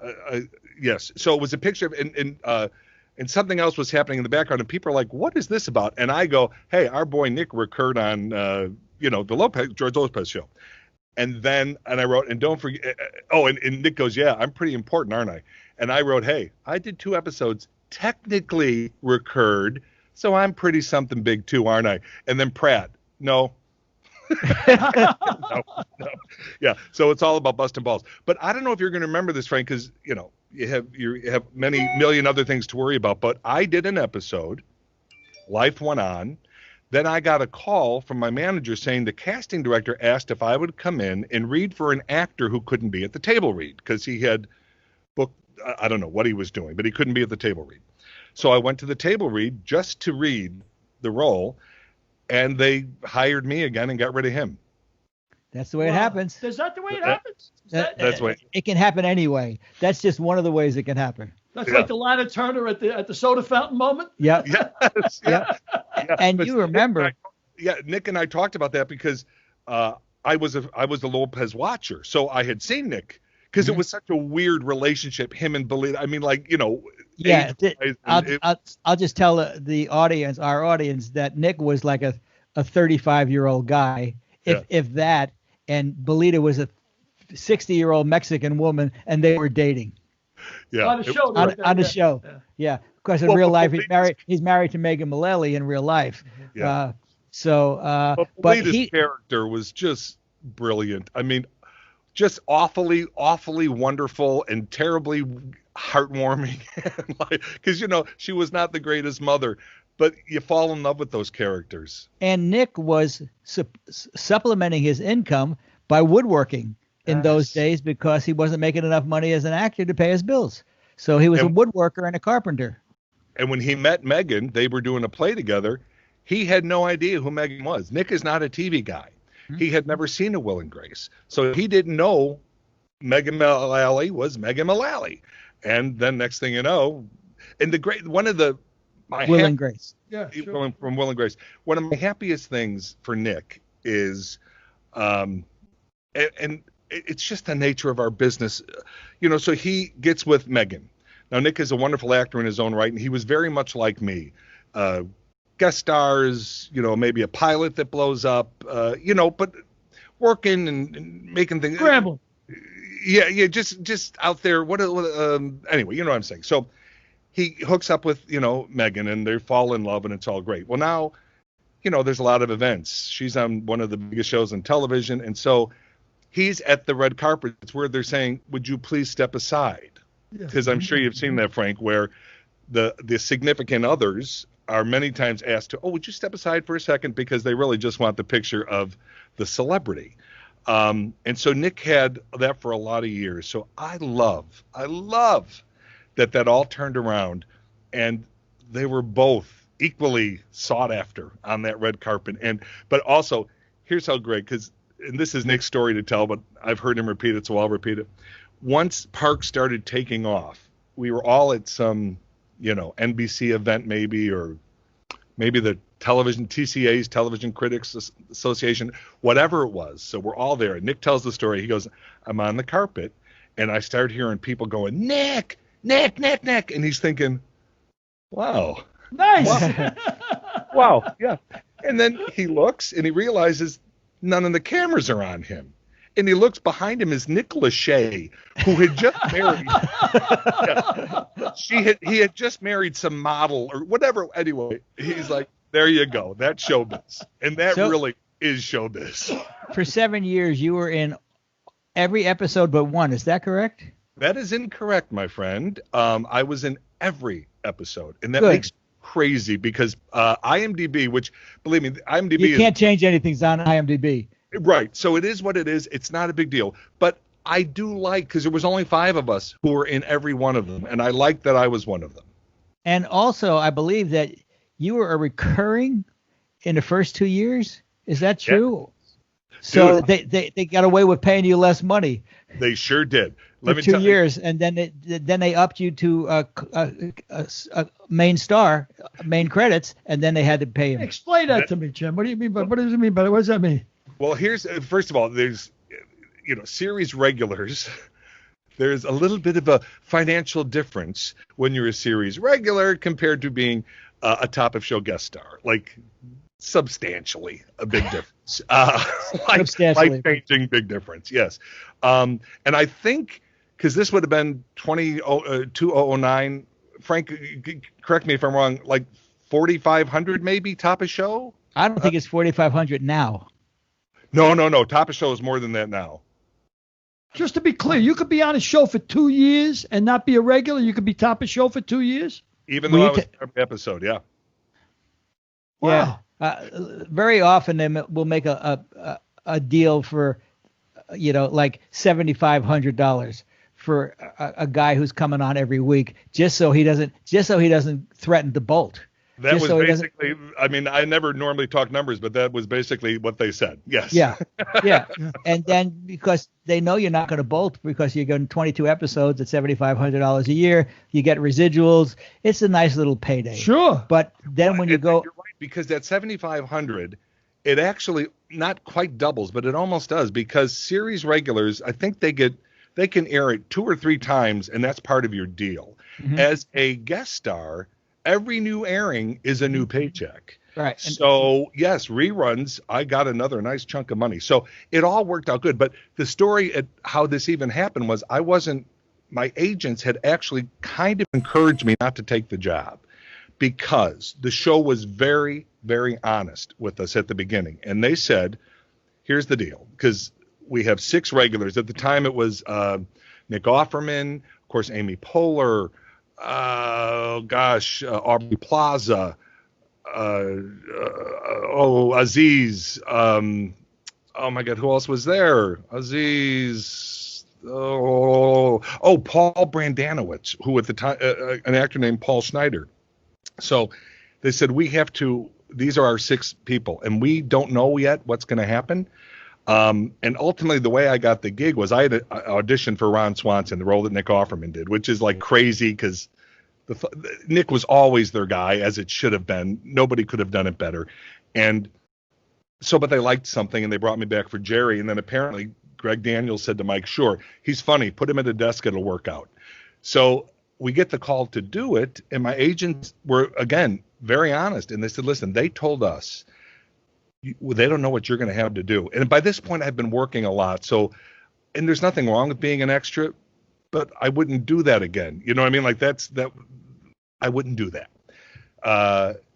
Yes. So it was a picture of, and something else was happening in the background, and people are like, what is this about? And I go, hey, our boy Nick recurred on, the George Lopez show. And I wrote, and don't forget, and Nick goes, yeah, I'm pretty important, aren't I? And I wrote, hey, I did 2 episodes, technically recurred, so I'm pretty something big too, aren't I? And then Pratt, no. No. Yeah. So it's all about busting balls. But I don't know if you're going to remember this, Frank, because you have many million other things to worry about. But I did an episode. Life went on. Then I got a call from my manager saying the casting director asked if I would come in and read for an actor who couldn't be at the table read because he had booked. I don't know what he was doing, but he couldn't be at the table read. So I went to the table read just to read the role. And they hired me again and got rid of him. That's the way it happens. Is that the way it happens? That's the way. It can happen anyway. That's just one of the ways it can happen. That's like the Lana Turner at the soda fountain moment. Yep. Yes. Yeah. And but you remember. Nick and I talked about that because I was the Lopez watcher, so I had seen Nick because it was such a weird relationship, him and Belita. I mean, Yeah, I'll just tell our audience, that Nick was like a 35-year-old guy, if that, and Belita was a 60-year-old Mexican woman, and they were dating. Yeah, on the show. On the show. Yeah, of course, in real life, he's married to Megan Mullally in real life. Yeah. But Belita's character was just brilliant. I mean, just awfully, awfully wonderful and terribly heartwarming, because she was not the greatest mother, but you fall in love with those characters. And Nick was supplementing his income by woodworking in those days because he wasn't making enough money as an actor to pay his bills. So he was a woodworker and a carpenter. And when he met Megan, they were doing a play together. He had no idea who Megan was. Nick is not a TV guy. He had never seen a Will and Grace, so he didn't know Megan Mullally was Megan Mullally. And then next thing you know, and Will and Grace. Yeah, sure. From Will and Grace. One of my happiest things for Nick is, and it's just the nature of our business, so he gets with Megan. Now, Nick is a wonderful actor in his own right, and he was very much like me. Guest stars, maybe a pilot that blows up, but working and making things. Scrambling. Yeah, just out there. Anyway, you know what I'm saying. So he hooks up with, Megan, and they fall in love, and it's all great. Well, now, there's a lot of events. She's on one of the biggest shows on television, and so he's at the red carpet. It's where they're saying, would you please step aside? Because I'm sure you've seen that, Frank, where the significant others are many times asked to, would you step aside for a second, because they really just want the picture of the celebrity. And so Nick had that for a lot of years. So I love that all turned around, and they were both equally sought after on that red carpet. But also, here's how great, and this is Nick's story to tell, but I've heard him repeat it, so I'll repeat it. Once Parks started taking off, we were all at some, NBC event maybe, or maybe the TCA's Television Critics Association, whatever it was. So we're all there. And Nick tells the story. He goes, I'm on the carpet, and I start hearing people going, Nick, Nick, Nick, Nick. And he's thinking, wow. Nice. Wow, yeah. And then he looks, and he realizes none of the cameras are on him. And he looks behind him is Nick Lachey, who had just married. He had just married some model or whatever. Anyway, he's like, there you go. That's showbiz. And that really is showbiz. For 7 years, you were in every episode but one. Is that correct? That is incorrect, my friend. I was in every episode. And that Good. makes crazy because IMDb, which, believe me, IMDb You can't change anything. It's on IMDb. Right. So it is what it is. It's not a big deal. But I do like, because there was only 5 of us who were in every one of them, and I like that I was one of them. And also, I believe that you were a recurring in the first 2 years. Is that true? Yeah. So Dude, they got away with paying you less money they sure did. for 2 years, and then they upped you to a main star, main credits, and then they had to pay him. Explain that to me, Jim. What do you mean by? What does it mean by? What does that mean? Well, first of all, there's, series regulars. There's a little bit of a financial difference when you're a series regular compared to being a top of show guest star. Like, substantially a big difference. Life-changing big difference, yes. And I think, because this would have been 2009, Frank, correct me if I'm wrong, like 4,500 maybe top of show? I don't think it's 4,500 now. No. Top of show is more than that now. Just to be clear, you could be on a show for 2 years and not be a regular. You could be top of show for 2 years. Even though I was in every episode, yeah. Wow. Yeah. Very often they will make a deal for, like $7,500 for a guy who's coming on every week, just so he doesn't threaten to bolt. That was basically, I mean, I never normally talk numbers, but that was basically what they said. Yes. Yeah. And then because they know you're not going to bolt because you're going 22 episodes at $7,500 a year, you get residuals. It's a nice little payday. Sure. But then when you go, you're right, because that 7,500, it actually not quite doubles, but it almost does, because series regulars, I think they can air it 2 or 3 times, and that's part of your deal. Mm-hmm. As a guest star, every new airing is a new paycheck. Right. So, yes, reruns, I got another nice chunk of money. So it all worked out good. But the story at how this even happened was my agents had actually kind of encouraged me not to take the job because the show was very, very honest with us at the beginning. And they said, here's the deal, because we have 6 regulars. At the time, it was Nick Offerman, of course, Amy Poehler, Aubrey Plaza, Aziz, oh my God, who else was there? Aziz, Paul Brandanowitz, who at the time, an actor named Paul Schneider. So they said, these are our 6 people, and we don't know yet what's going to happen. And ultimately, the way I got the gig was I had auditioned for Ron Swanson, the role that Nick Offerman did, which is like crazy because Nick was always their guy, as it should have been. Nobody could have done it better. And so, but they liked something, and they brought me back for Jerry. And then apparently Greg Daniels said to Mike, sure, he's funny. Put him at a desk. It'll work out. So we get the call to do it. And my agents were, again, very honest. And they said, listen, they told us, they don't know what you're going to have to do. And by this point, I've been working a lot. So, and there's nothing wrong with being an extra, but I wouldn't do that again. You know what I mean? Like I wouldn't do that.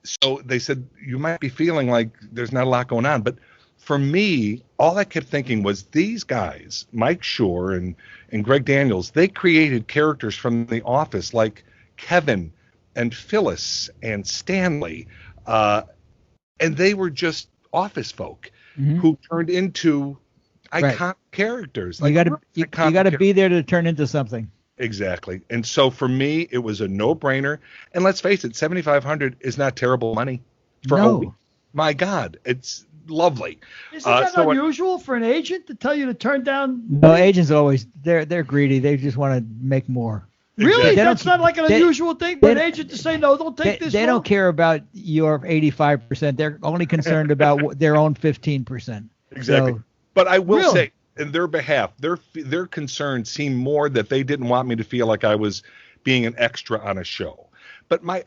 So they said, you might be feeling like there's not a lot going on. But for me, all I kept thinking was these guys, Mike Schur and Greg Daniels, they created characters from The Office like Kevin and Phyllis and Stanley. And they were just office folk who turned into iconic characters. Like you got to be there to turn into something. Exactly. And so for me, it was a no-brainer. And let's face it, 7,500 is not terrible money for a No. week. My God, it's lovely. Isn't that so what- unusual for an agent to tell you to turn down? No, agents always they're greedy. They just want to make more. Really? Exactly. They That's don't- not like an they- unusual thing for an they- agent to say, no, don't take this. They role? don't care about your 85%. They're only concerned about their own 15%. Exactly. So, But I will Really? say, in their behalf, their concerns seemed more that they didn't want me to feel like I was being an extra on a show. But I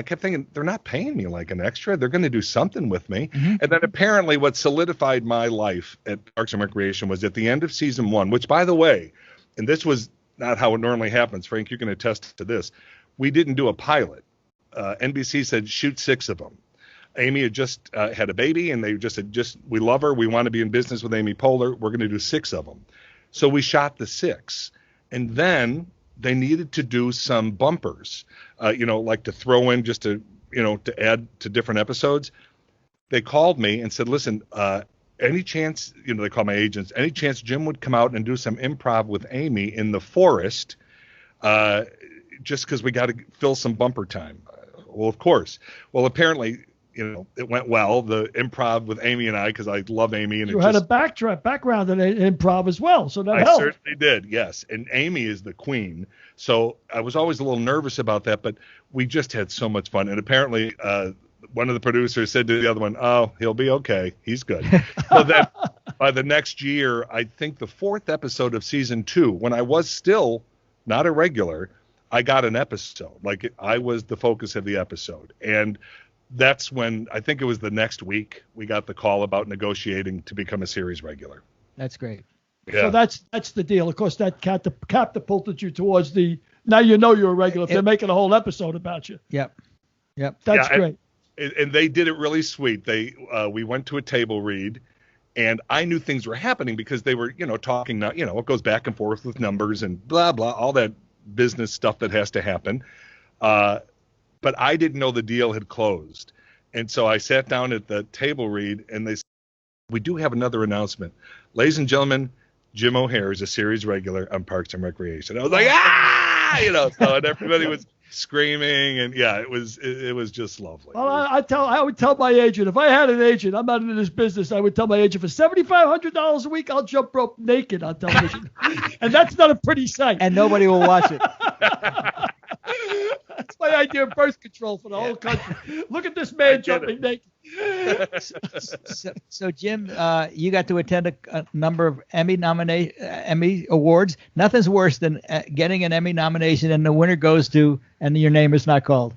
kept thinking, they're not paying me like an extra. They're going to do something with me. And then apparently what solidified my life at Parks and Recreation was at the end of season 1, which, by the way, and this was not how it normally happens, Frank, you can attest to this. We didn't do a pilot. NBC said, shoot 6 of them. Amy had just had a baby, and they just said, we love her. We want to be in business with Amy Poehler. We're going to do 6 of them. So we shot the 6. And then they needed to do some bumpers, like to throw in just to add to different episodes. They called me and said, listen, any chance, they call my agents, any chance Jim would come out and do some improv with Amy in the forest, just because we got to fill some bumper time. Well, of course. Well, apparently, it went well, the improv with Amy and I, because I love Amy. And You had a background in improv as well, so that I helped. certainly did, yes. And Amy is the queen. So I was always a little nervous about that, but we just had so much fun. And apparently one of the producers said to the other one, oh, he'll be okay. He's good. So then by the next year, I think the 4th episode of season 2, when I was still not a regular, I got an episode. Like I was the focus of the episode. And that's when, I think it was the next week, we got the call about negotiating to become a series regular. that's great. Yeah. So that's the deal. Of course, that catapulted you towards now you're a regular. If they're making a whole episode about you. Yep. That's Yeah, great. And they did it really sweet. We went to a table read, and I knew things were happening because they were, talking, it goes back and forth with numbers and blah, blah, all that business stuff that has to happen. But I didn't know the deal had closed. And so I sat down at the table read, and they said, we do have another announcement. Ladies and gentlemen, Jim O'Heir is a series regular on Parks and Recreation. I was like, so and everybody was screaming, and yeah, it was just lovely. Well, I would tell my agent, if I had an agent, I'm not into this business, I would tell my agent, for $7,500 a week, I'll jump rope naked on television. And that's not a pretty sight. And nobody will watch it. That's my idea of birth control for the whole country. Look at this man jumping naked. So Jim, you got to attend a number of Emmy awards. Nothing's worse than getting an Emmy nomination and the winner goes to, and your name is not called.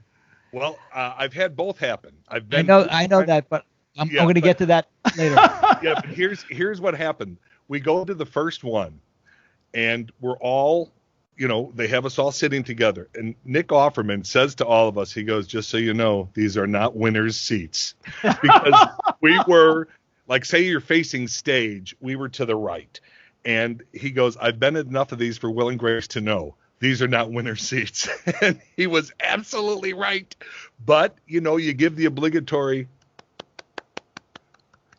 Well, I've had both happen. I know that, but I'm going to get to that later. Yeah, but here's what happened. We go to the first one, and we're all, they have us all sitting together. And Nick Offerman says to all of us, he goes, just so you know, these are not winners' seats. Because we were, like, say you're facing stage, we were to the right. And he goes, I've been at enough of these for Will and Grace to know these are not winner seats. And he was absolutely right. But, you give the obligatory,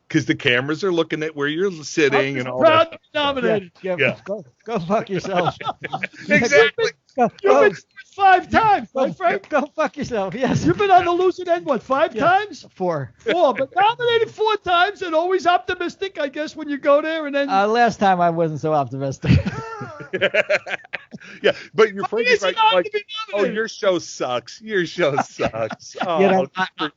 because the cameras are looking at where you're sitting and all Proud that. to be nominated. Yeah. Go fuck yourself. Exactly. You've been 5 times, right, Frank? Go fuck yourself. Yes. You've been on the losing end, 5 times? 4. 4, but nominated 4 times and always optimistic, I guess, when you go there. And then Last time I wasn't so optimistic. Yeah, but your friend is is it right. not Like, to be oh, nominated? your show sucks. Your show sucks. Oh,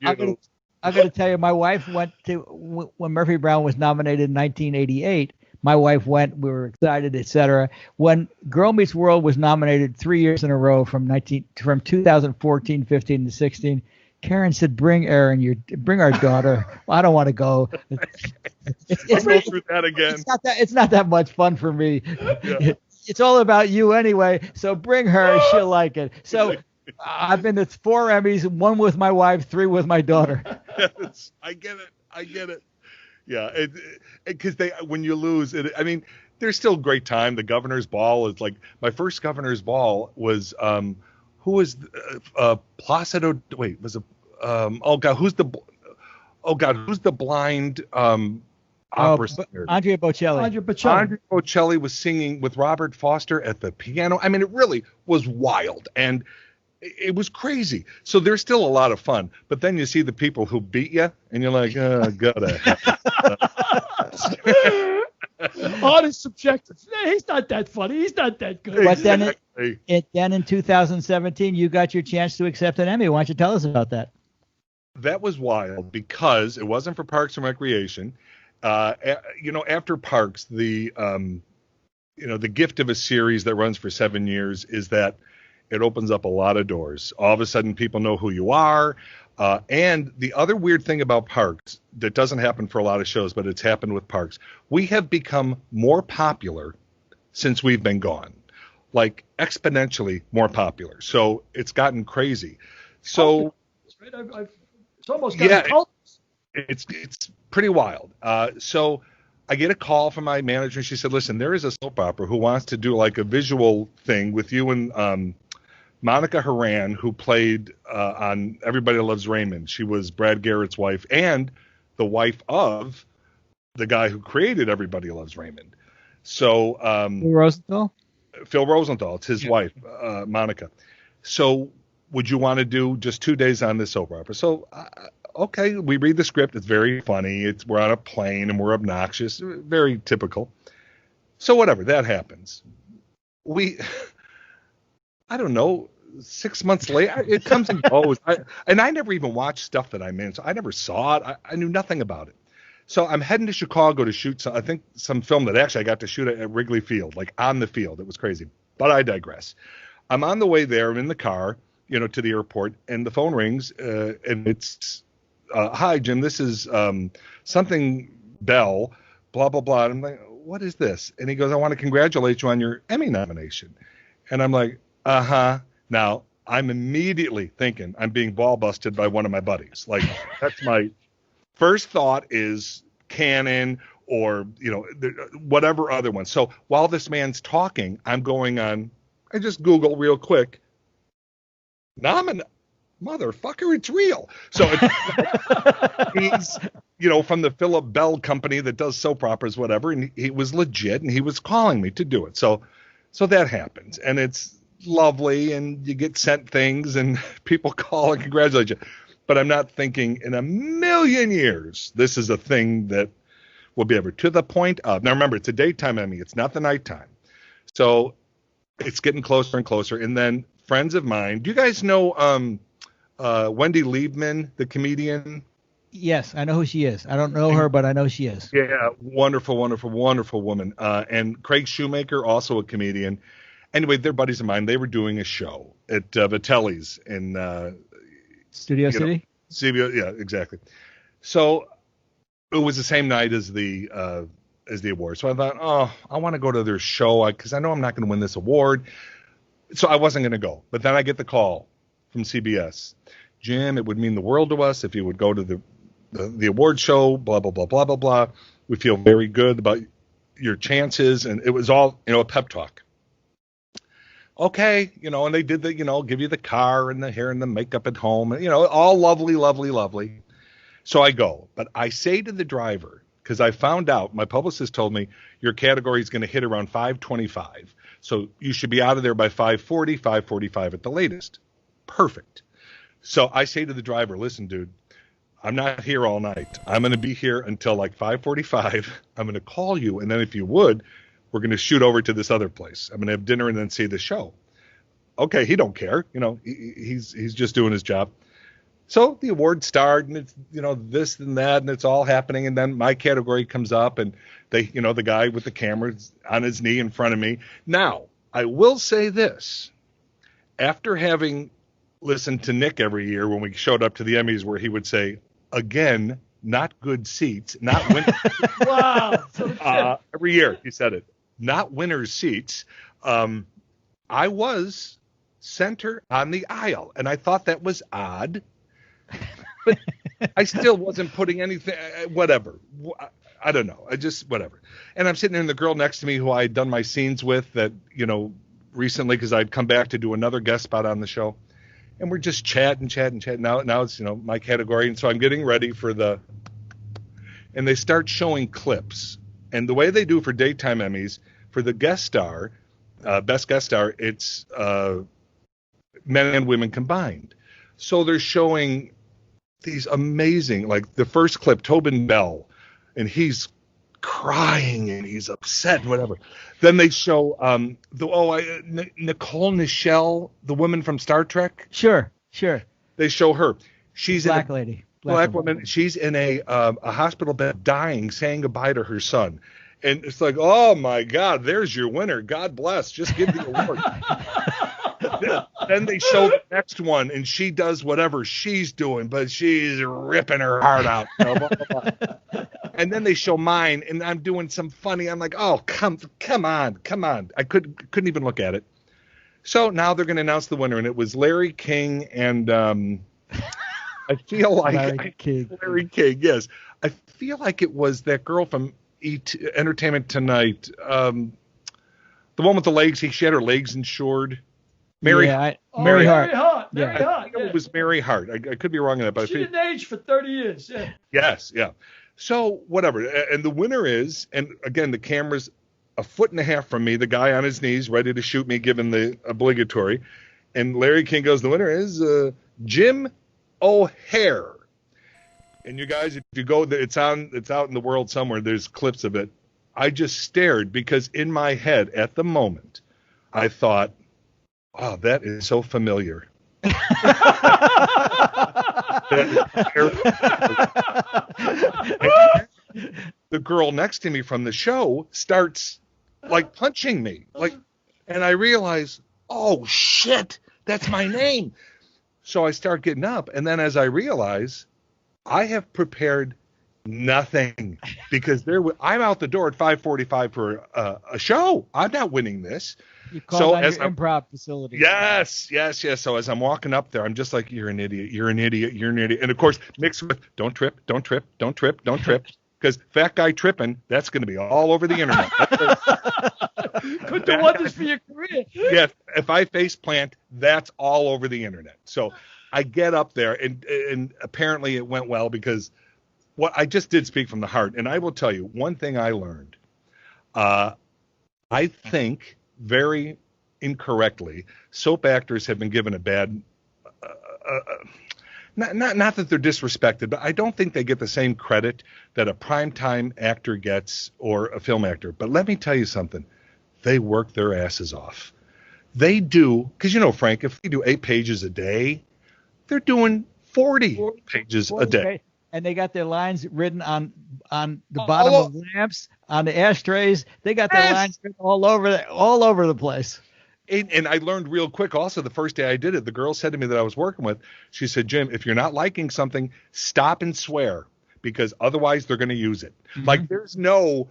I'm going to tell you, my wife went to, when Murphy Brown was nominated in 1988, my wife went, we were excited, etc. When Girl Meets World was nominated 3 years in a row from 2014, 15, and 16, Karen said, bring our daughter. I don't want to go. Go through that again. It's not that much fun for me. Yeah. It's all about you anyway. So bring her. She'll like it. So I've been to 4 Emmys, 1 with my wife, 3 with my daughter. Yes, I get it. Yeah, because when you lose, there's still a great time. The Governor's Ball is like, my first Governor's Ball was who was Placido? Wait, was it? Who's the blind? opera singer. Andrea Bocelli. Andrea Bocelli. Andrea Bocelli was singing with Robert Foster at the piano. I mean, it really was wild, and it was crazy. So there's still a lot of fun. But then you see the people who beat you, and you're like, oh, God. Art is subjective. He's not that funny. He's not that good. But then, then in 2017, you got your chance to accept an Emmy. Why don't you tell us about that? That was wild because it wasn't for Parks and Recreation. After Parks, the gift of a series that runs for 7 years is that it opens up a lot of doors. All of a sudden, people know who you are. And the other weird thing about Parks that doesn't happen for a lot of shows, but it's happened with Parks, we have become more popular since we've been gone, like exponentially more popular. So it's gotten crazy. So it's almost got cult. It's pretty wild. So I get a call from my manager, and she said, listen, there is a soap opera who wants to do like a visual thing with you and Monica Horan, who played on Everybody Loves Raymond. She was Brad Garrett's wife and the wife of the guy who created Everybody Loves Raymond. So Phil Rosenthal, it's his wife, Monica. So would you want to do just 2 days on this soap opera? So, okay, we read the script. It's very funny. We're on a plane and we're obnoxious. Very typical. So whatever, that happens. I don't know, 6 months later, it comes and goes. I never even watched stuff that I'm in, so I never saw it. I knew nothing about it. So I'm heading to Chicago to shoot some film that actually I got to shoot at Wrigley Field, like on the field. It was crazy, but I digress. I'm on the way there. I'm in the car, to the airport, and the phone rings, and it's, hi, Jim, this is something Bell, blah, blah, blah. And I'm like, what is this? And he goes, I want to congratulate you on your Emmy nomination. And I'm like, uh-huh. Now, I'm immediately thinking I'm being ball busted by one of my buddies. Like, that's my first thought is Canon or, whatever other one. So while this man's talking, I'm going on, I just Google real quick, motherfucker, it's real. So he's, from the Philip Bell company that does soap operas, whatever, and he was legit, and he was calling me to do it. So that happens, and it's lovely, and you get sent things, and people call and congratulate you. But I'm not thinking in a million years this is a thing that will be ever to the point of. Now remember, it's a daytime Emmy. It's not the nighttime. So it's getting closer and closer. And then friends of mine, do you guys know Wendy Liebman, the comedian? Yes, I know who she is. I don't know her, but I know she is. Yeah, wonderful, wonderful, wonderful woman. And Craig Shoemaker, also a comedian. Anyway, they're buddies of mine. They were doing a show at Vitelli's in Studio City? Yeah, exactly. So it was the same night as the award. So I thought, I want to go to their show because I know I'm not going to win this award. So I wasn't going to go. But then I get the call from CBS. Jim, it would mean the world to us if you would go to the award show, blah, blah, blah, blah, blah, blah. We feel very good about your chances. And it was all, a pep talk. Okay, and they did the, give you the car and the hair and the makeup at home, and, all lovely, lovely, lovely. So I go, but I say to the driver, because I found out, my publicist told me, your category is going to hit around 5:25. So you should be out of there by 5:40, 5:45 at the latest. Perfect. So I say to the driver, listen, dude, I'm not here all night. I'm going to be here until like 5:45. I'm going to call you, and then if you would, we're going to shoot over to this other place. I'm going to have dinner and then see the show. Okay, he don't care. He's just doing his job. So the awards start, and it's, this and that, and it's all happening. And then my category comes up, and they, the guy with the camera's on his knee in front of me. Now, I will say this. After having listened to Nick every year when we showed up to the Emmys, where he would say, again, not good seats, not winners. Wow. Every year he said it. Not winners' seats. I was center on the aisle, and I thought that was odd. But I still wasn't putting anything, whatever. I don't know. I just, whatever. And I'm sitting there, and the girl next to me who I had done my scenes with that, recently, because I'd come back to do another guest spot on the show. And we're just chatting. Now it's, my category. And so I'm getting ready for the, and they start showing clips. And the way they do for daytime Emmys, for the guest star, best guest star, it's men and women combined. So they're showing these amazing, like the first clip, Tobin Bell, and he's crying and he's upset and whatever. Then they show Nicole Nichelle, the woman from Star Trek. Sure. They show her. She's Black in a, lady. Black woman. She's in a hospital bed, dying, saying goodbye to her son. And it's like, oh my God, there's your winner. God bless. Just give the award. Then they show the next one, and she does whatever she's doing, but she's ripping her heart out. Blah, blah, blah. And then they show mine, and I'm doing some funny. I'm like, oh, come on. I couldn't even look at it. So now they're going to announce the winner, and it was Larry King, and I feel like Larry King. Yes, I feel like it was that girl from Entertainment Tonight, the one with the legs. She had her legs insured. Mary Hart. Mary Hart. It was Mary Hart. I could be wrong on that, but she didn't age for 30 years. Yeah. Yes, yeah. So whatever, and the winner is, and again, the camera's a foot and a half from me. The guy on his knees, ready to shoot me, given the obligatory. And Larry King goes, the winner is Jim O'Heir. And you guys, if you go, it's out in the world somewhere. There's clips of it. I just stared because in my head at the moment, I thought, oh, that is so familiar. The girl next to me from the show starts like punching me, and I realize, oh shit, that's my name. So I start getting up, and then as I realize, I have prepared nothing because I'm out the door at 5:45 for a show. I'm not winning this. You called on your improv facility. Yes. So as I'm walking up there, I'm just like, you're an idiot. And of course, mixed with don't trip. Because fat guy tripping, that's going to be all over the internet. Could do wonders for your career. Yeah, if I face plant, that's all over the internet. So I get up there, and apparently it went well because what I just did speak from the heart. And I will tell you, one thing I learned, I think very incorrectly, soap actors have been given a bad, not that they're disrespected, but I don't think they get the same credit that a primetime actor gets or a film actor. But let me tell you something. They work their asses off. They do, because Frank, if they do 8 pages a day, they're doing 40 pages a day. And they got their lines written on the bottom of lamps, on the ashtrays. They got their lines written all over the place. And I learned real quick also the first day I did it, the girl said to me that I was working with, she said, Jim, if you're not liking something, stop and swear because otherwise they're going to use it. Mm-hmm. Like there's no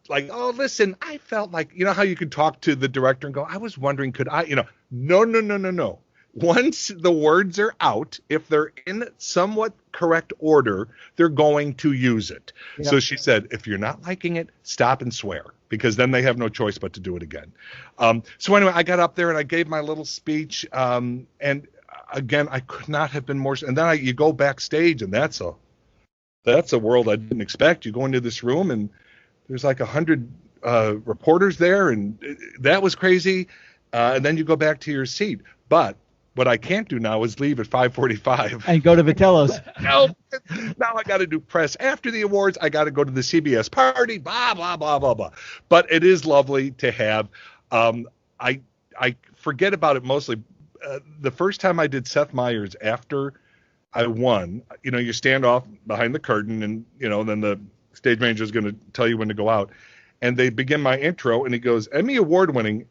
like, oh, listen, I felt like, how you could talk to the director and go, I was wondering, could I, no. Once the words are out, if they're in somewhat correct order, they're going to use it. Yep. So she said, if you're not liking it, stop and swear, because then they have no choice but to do it again. So anyway, I got up there and I gave my little speech. And again, I could not have been more. And then you go backstage, and that's a world I didn't expect. You go into this room, and there's like 100 reporters there, and that was crazy. And then you go back to your seat. But what I can't do now is leave at 5:45 and go to Vitello's. No, now I got to do press after the awards. I got to go to the CBS party. Blah blah blah blah blah. But it is lovely to have. I forget about it mostly. The first time I did Seth Meyers after I won, you stand off behind the curtain, and then the stage manager is going to tell you when to go out, and they begin my intro, and he goes, Emmy Award winning,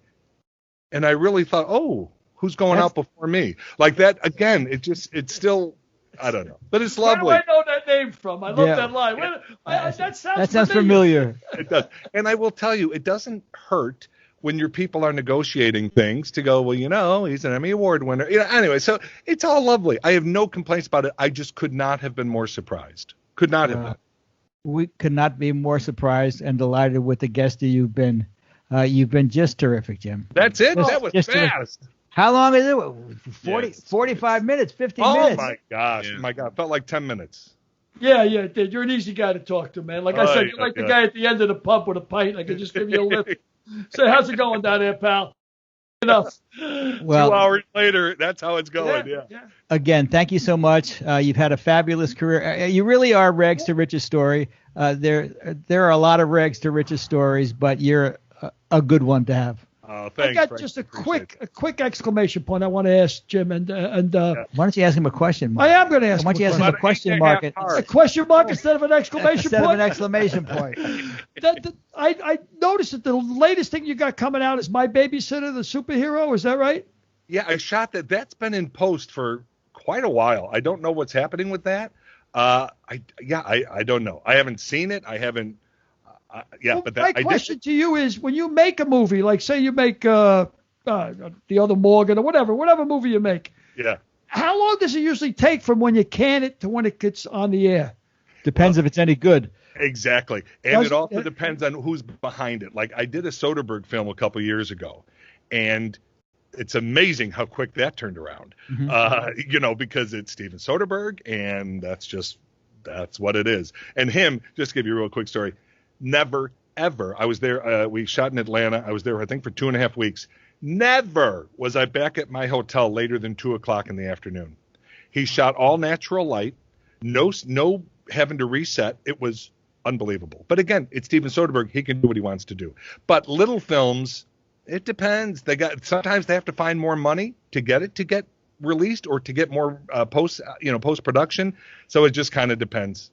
and I really thought, oh. Who's going out before me? Like that, again, it's still, I don't know. But it's lovely. Where do I know that name from? I love that line. That sounds familiar. It does. And I will tell you, it doesn't hurt when your people are negotiating things to go, well, he's an Emmy Award winner. Anyway, so it's all lovely. I have no complaints about it. I just could not have been more surprised. Could not have been. We could not be more surprised and delighted with the guest that you've been. You've been just terrific, Jim. That's it? That was fast. Terrific. How long is it? 45 minutes, 50 minutes. Oh, my gosh. Yeah. My God. It felt like 10 minutes. Yeah, dude, you're an easy guy to talk to, man. Like I said, you're like the guy at the end of the pub with a pint. I can just give you a lift. Say, how's it going down there, pal? Enough. Well, 2 hours later, that's how it's going. Yeah. again, thank you so much. You've had a fabulous career. You really are rags to riches story. There are a lot of rags to riches stories, but you're a good one to have. Thanks, I got Frank. just a Appreciate it. quick exclamation point I want to ask Jim and Why don't you ask him a question mark? I am going to ask Why don't you ask him him a About question 8.5 mark a question mark instead of an exclamation instead of point. an exclamation point? I noticed that the latest thing you got coming out is My Babysitter, the superhero. Is that right? Yeah, I shot that. That's been in post for quite a while. I don't know what's happening with that. I don't know. I haven't seen it. I haven't. But my question to you is, when you make a movie, like say you make The Other Morgan or whatever movie you make, Yeah. how long does it usually take from when you can it to when it gets on the air? Depends if it's any good. Exactly. And it also depends on who's behind it. Like I did a Soderbergh film a couple years ago, and it's amazing how quick that turned around. Because it's Steven Soderbergh, and that's what it is. And him, just to give you a real quick story, never, ever, I was there, we shot in Atlanta. I was there, I think, for 2.5 weeks. Never was I back at my hotel later than 2:00 in the afternoon. He shot all natural light, no having to reset. It was unbelievable. But again, it's Steven Soderbergh. He can do what he wants to do. But little films, it depends. Sometimes they have to find more money to get released or to get more post production. So it just kind of depends.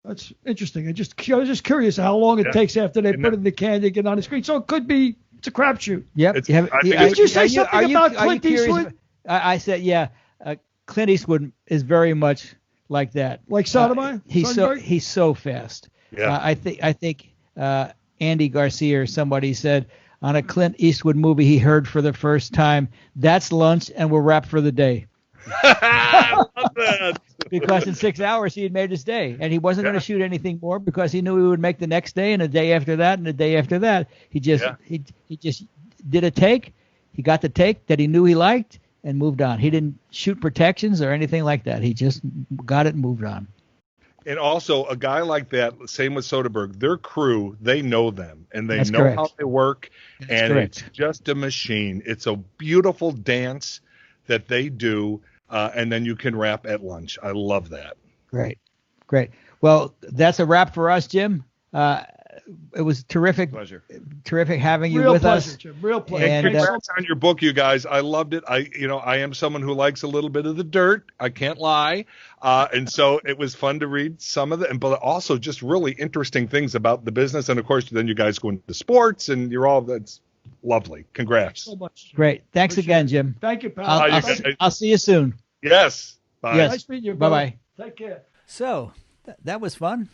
That's interesting. I was just curious how long it takes after they put it in the can to get on the screen. So it could be, it's a crapshoot. Yep. Did you say something about Clint Eastwood? I said, yeah. Clint Eastwood is very much like that. Like Sodomite? He's so fast. Yeah. I think Andy Garcia or somebody said on a Clint Eastwood movie he heard for the first time, that's lunch and we're wrapped for the day. I love that. Because in 6 hours he had made his day, and he wasn't going to shoot anything more because he knew he would make the next day and the day after that and the day after that. He just did a take. He got the take that he knew he liked and moved on. He didn't shoot protections or anything like that. He just got it and moved on. And also, a guy like that, same with Soderbergh, their crew, they know them, and they That's know correct. how they work, and correct. it's just a machine. It's a beautiful dance that they do, and then you can wrap at lunch. I love that. Great. Well, that's a wrap for us, Jim. It was terrific. Pleasure. Terrific having you Real with pleasure, us. Jim. Real pleasure. And, Congrats on your book, you guys. I loved it. I am someone who likes a little bit of the dirt. I can't lie. And so it was fun to read some of it, but also just really interesting things about the business. And of course, then you guys go into sports, and that's lovely. Congrats. So much. Great. Thanks Appreciate again, it. Jim. Thank you, pal. I'll see you soon. Yes. Bye. Yes. Nice meeting you, brother. Bye-bye. Take care. So that was fun.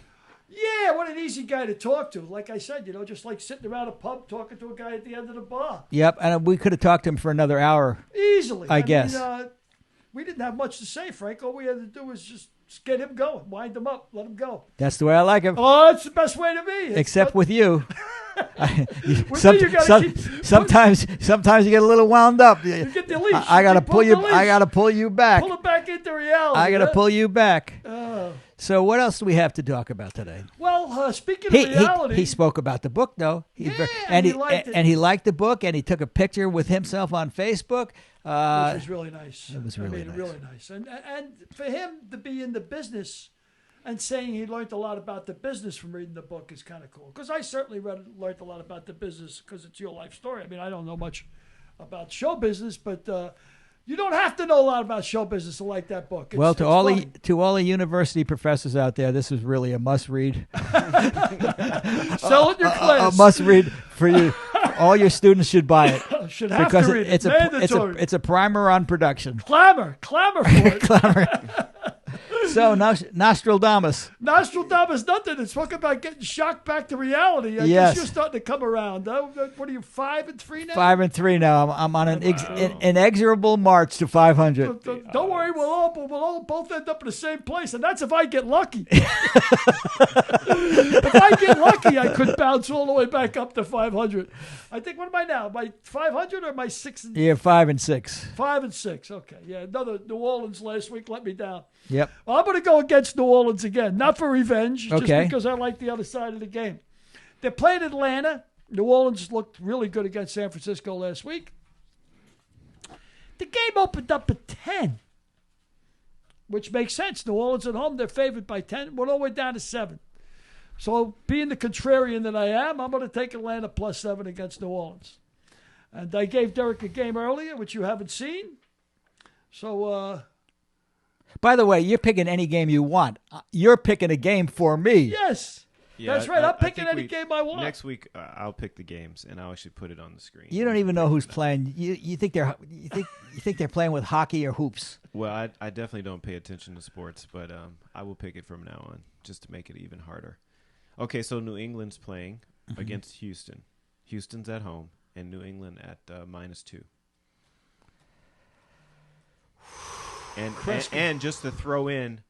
Yeah, what an easy guy to talk to. Like I said, just like sitting around a pub talking to a guy at the end of the bar. Yep, and we could have talked to him for another hour. Easily. I guess. We didn't have much to say, Frank. All we had to do was just get him going, wind him up, let him go. That's the way I like him. Oh, it's the best way to be. Except with you. With me, you gotta sometimes you get a little wound up. You get the leash. I gotta You pull you. the leash. I gotta pull you back. Pull it back into reality. I gotta huh? pull you back. Oh. So what else do we have to talk about today? Well, speaking of reality, He spoke about the book though. and he liked it. And he liked the book, and he took a picture with himself on Facebook. which was really nice. It was really nice. really nice. And for him to be in the business and saying he learned a lot about the business from reading the book is kind of cool. Because I certainly learned a lot about the business because it's your life story. I mean, I don't know much about show business, but you don't have to know a lot about show business to like that book. Well, to all funny. the university professors out there, this is really a must-read. Sell it in your class. A must-read for you. All your students should buy it Should have because to read it's it. Mandatory. it's a primer on production. Clamor for it. So Nostradamus. Nostradamus nothing. It's talking about getting shocked back to reality. I Yes. guess you're starting to come around. What are you, 5-3 now? 5-3 now. I'm on an inexorable march to 500. Don't worry, we'll all both end up in the same place, and that's if I get lucky. If I get lucky, I could bounce all the way back up to 500. I think, what am I now? Am I 500 or am I 6? Yeah, 5 and 6. 5 and 6. Okay, yeah. Another New Orleans last week let me down. Yep. Well, I'm going to go against New Orleans again, not for revenge, just Okay. because I like the other side of the game. They played Atlanta. New Orleans looked really good against San Francisco last week. The game opened up at 10, which makes sense. New Orleans at home, they're favored by 10. Went all the way down to 7. So being the contrarian that I am, I'm going to take Atlanta plus 7 against New Orleans. And I gave Derek a game earlier, which you haven't seen. So, By the way, you're picking any game you want. You're picking a game for me. yes. Yeah, That's right. I'm picking think any game I want. Next week, I'll pick the games, and I'll actually put it on the screen. You don't even know who's playing. You think they're playing with hockey or hoops? Well, I definitely don't pay attention to sports, but I will pick it from now on just to make it even harder. Okay, so New England's playing against Houston. Houston's at home, and New England at -2. And just to throw in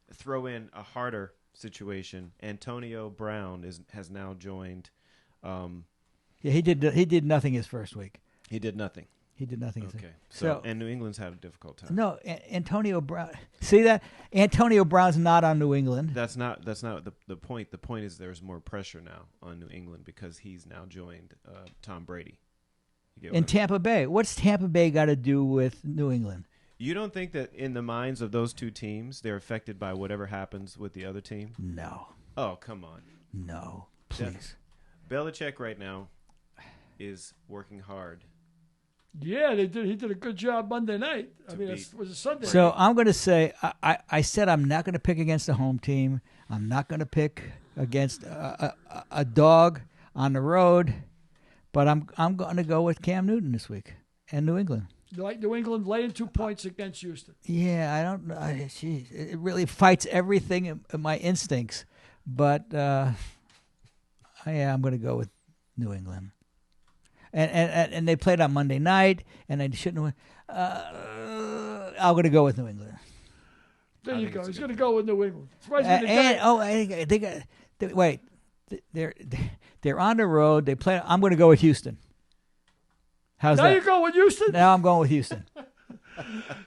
a harder situation, Antonio Brown has now joined. Yeah, he did nothing his first week. He did nothing. He did nothing. Okay, so and New England's had a difficult time. No, Antonio Brown. See that? Antonio Brown's not on New England. That's not the point. The point is there's more pressure now on New England because he's now joined Tom Brady. You get what I In mean? Tampa Bay. What's Tampa Bay got to do with New England? You don't think that in the minds of those two teams, they're affected by whatever happens with the other team? No. Oh, come on. No. Please. Belichick right now is working hard. Yeah, he did a good job Monday night. I To mean, beat it was a Sunday. So I'm going to say I said I'm not going to pick against the home team. I'm not going to pick against a dog on the road, but I'm going to go with Cam Newton this week and New England. You like New England laying 2 points against Houston. Yeah, I don't know. It really fights everything in my instincts, but I'm going to go with New England. And they played on Monday night, and they shouldn't win. I'm going to go with New England. There I you think go. it's a He's good going to go with New England. Surprised me the guy- Wait, they're on the road. They play. I'm going to go with Houston. How's now that? you go with Houston? Now I'm going with Houston.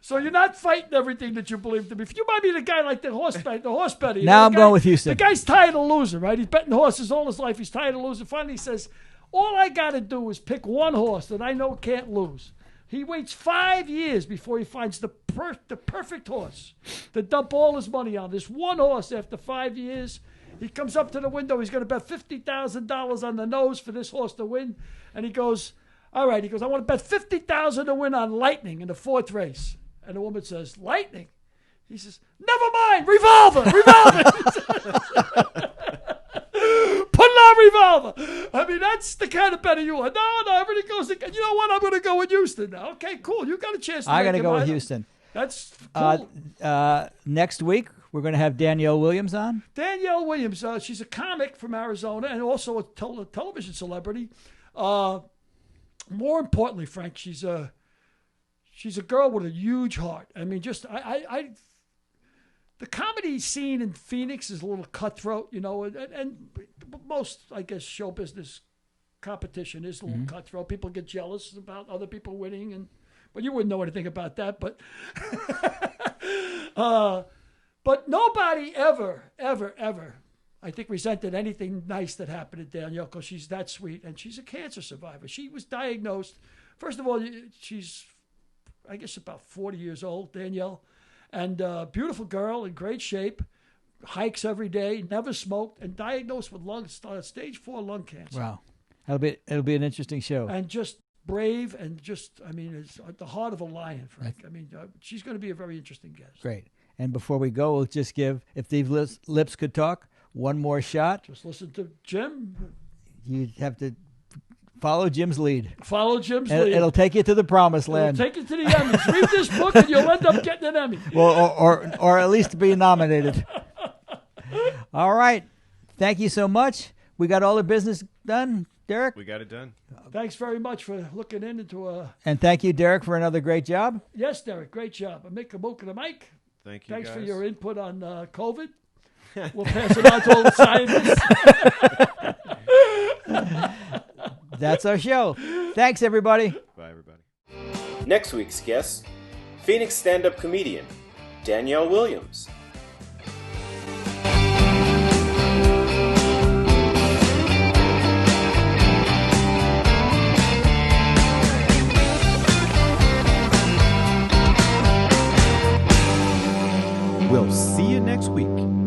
So you're not fighting everything that you believe to be. If you might be the guy like the horse betting. you Now know, I'm the going guy- with Houston. The guy's tired of losing, right? He's betting horses all his life. He's tired of losing. Finally, he says, all I got to do is pick one horse that I know can't lose. He waits 5 years before he finds the perfect horse to dump all his money on. This one horse, after 5 years, he comes up to the window. He's going to bet $50,000 on the nose for this horse to win. And he goes, all right. He goes, I want to bet $50,000 to win on Lightning in the 4th race. And the woman says, Lightning? He says, never mind, Revolver. Put it on Revolver. I mean, that's the kind of betting you want. No, everything goes again. You know what? I'm going to go with Houston now. Okay, cool. You got a chance to I got make to your go with mind up. Houston. That's cool. Next week we're going to have Danielle Williams on. Danielle Williams, she's a comic from Arizona and also a television celebrity. More importantly, Frank, she's a girl with a huge heart. I mean, just the comedy scene in Phoenix is a little cutthroat, you know, and most, I guess, show business competition is a little cutthroat. People get jealous about other people winning, but you wouldn't know anything about that. But but nobody ever, I think, resented anything nice that happened to Danielle because she's that sweet, and she's a cancer survivor. She was diagnosed. First of all, she's, I guess, about 40 years old, Danielle, and beautiful girl in great shape, hikes every day, never smoked, and diagnosed with stage 4 lung cancer. Wow, it'll be an interesting show. And just brave and just, I mean, it's at the heart of a lion, Frank. I mean, she's going to be a very interesting guest. Great. And before we go, we'll just give, if these lips could talk, one more shot. Just listen to Jim. You have to follow Jim's lead. Follow Jim's lead. It'll take you to the promised It'll land. take you to the Emmys. Read this book and you'll end up getting an Emmy. Well, or at least be nominated. All right. Thank you so much. We got all the business done, Derek. We got it done. Thanks very much for looking into a. And thank you, Derek, for another great job. Yes, Derek, great job. Mika Moka Mike. Thank you. Thanks for guys. your input on COVID. We'll pass it on to all the scientists. That's our show. Thanks, everybody. Bye, everybody. Next week's guest, Phoenix stand-up comedian Danielle Williams. We'll see you next week.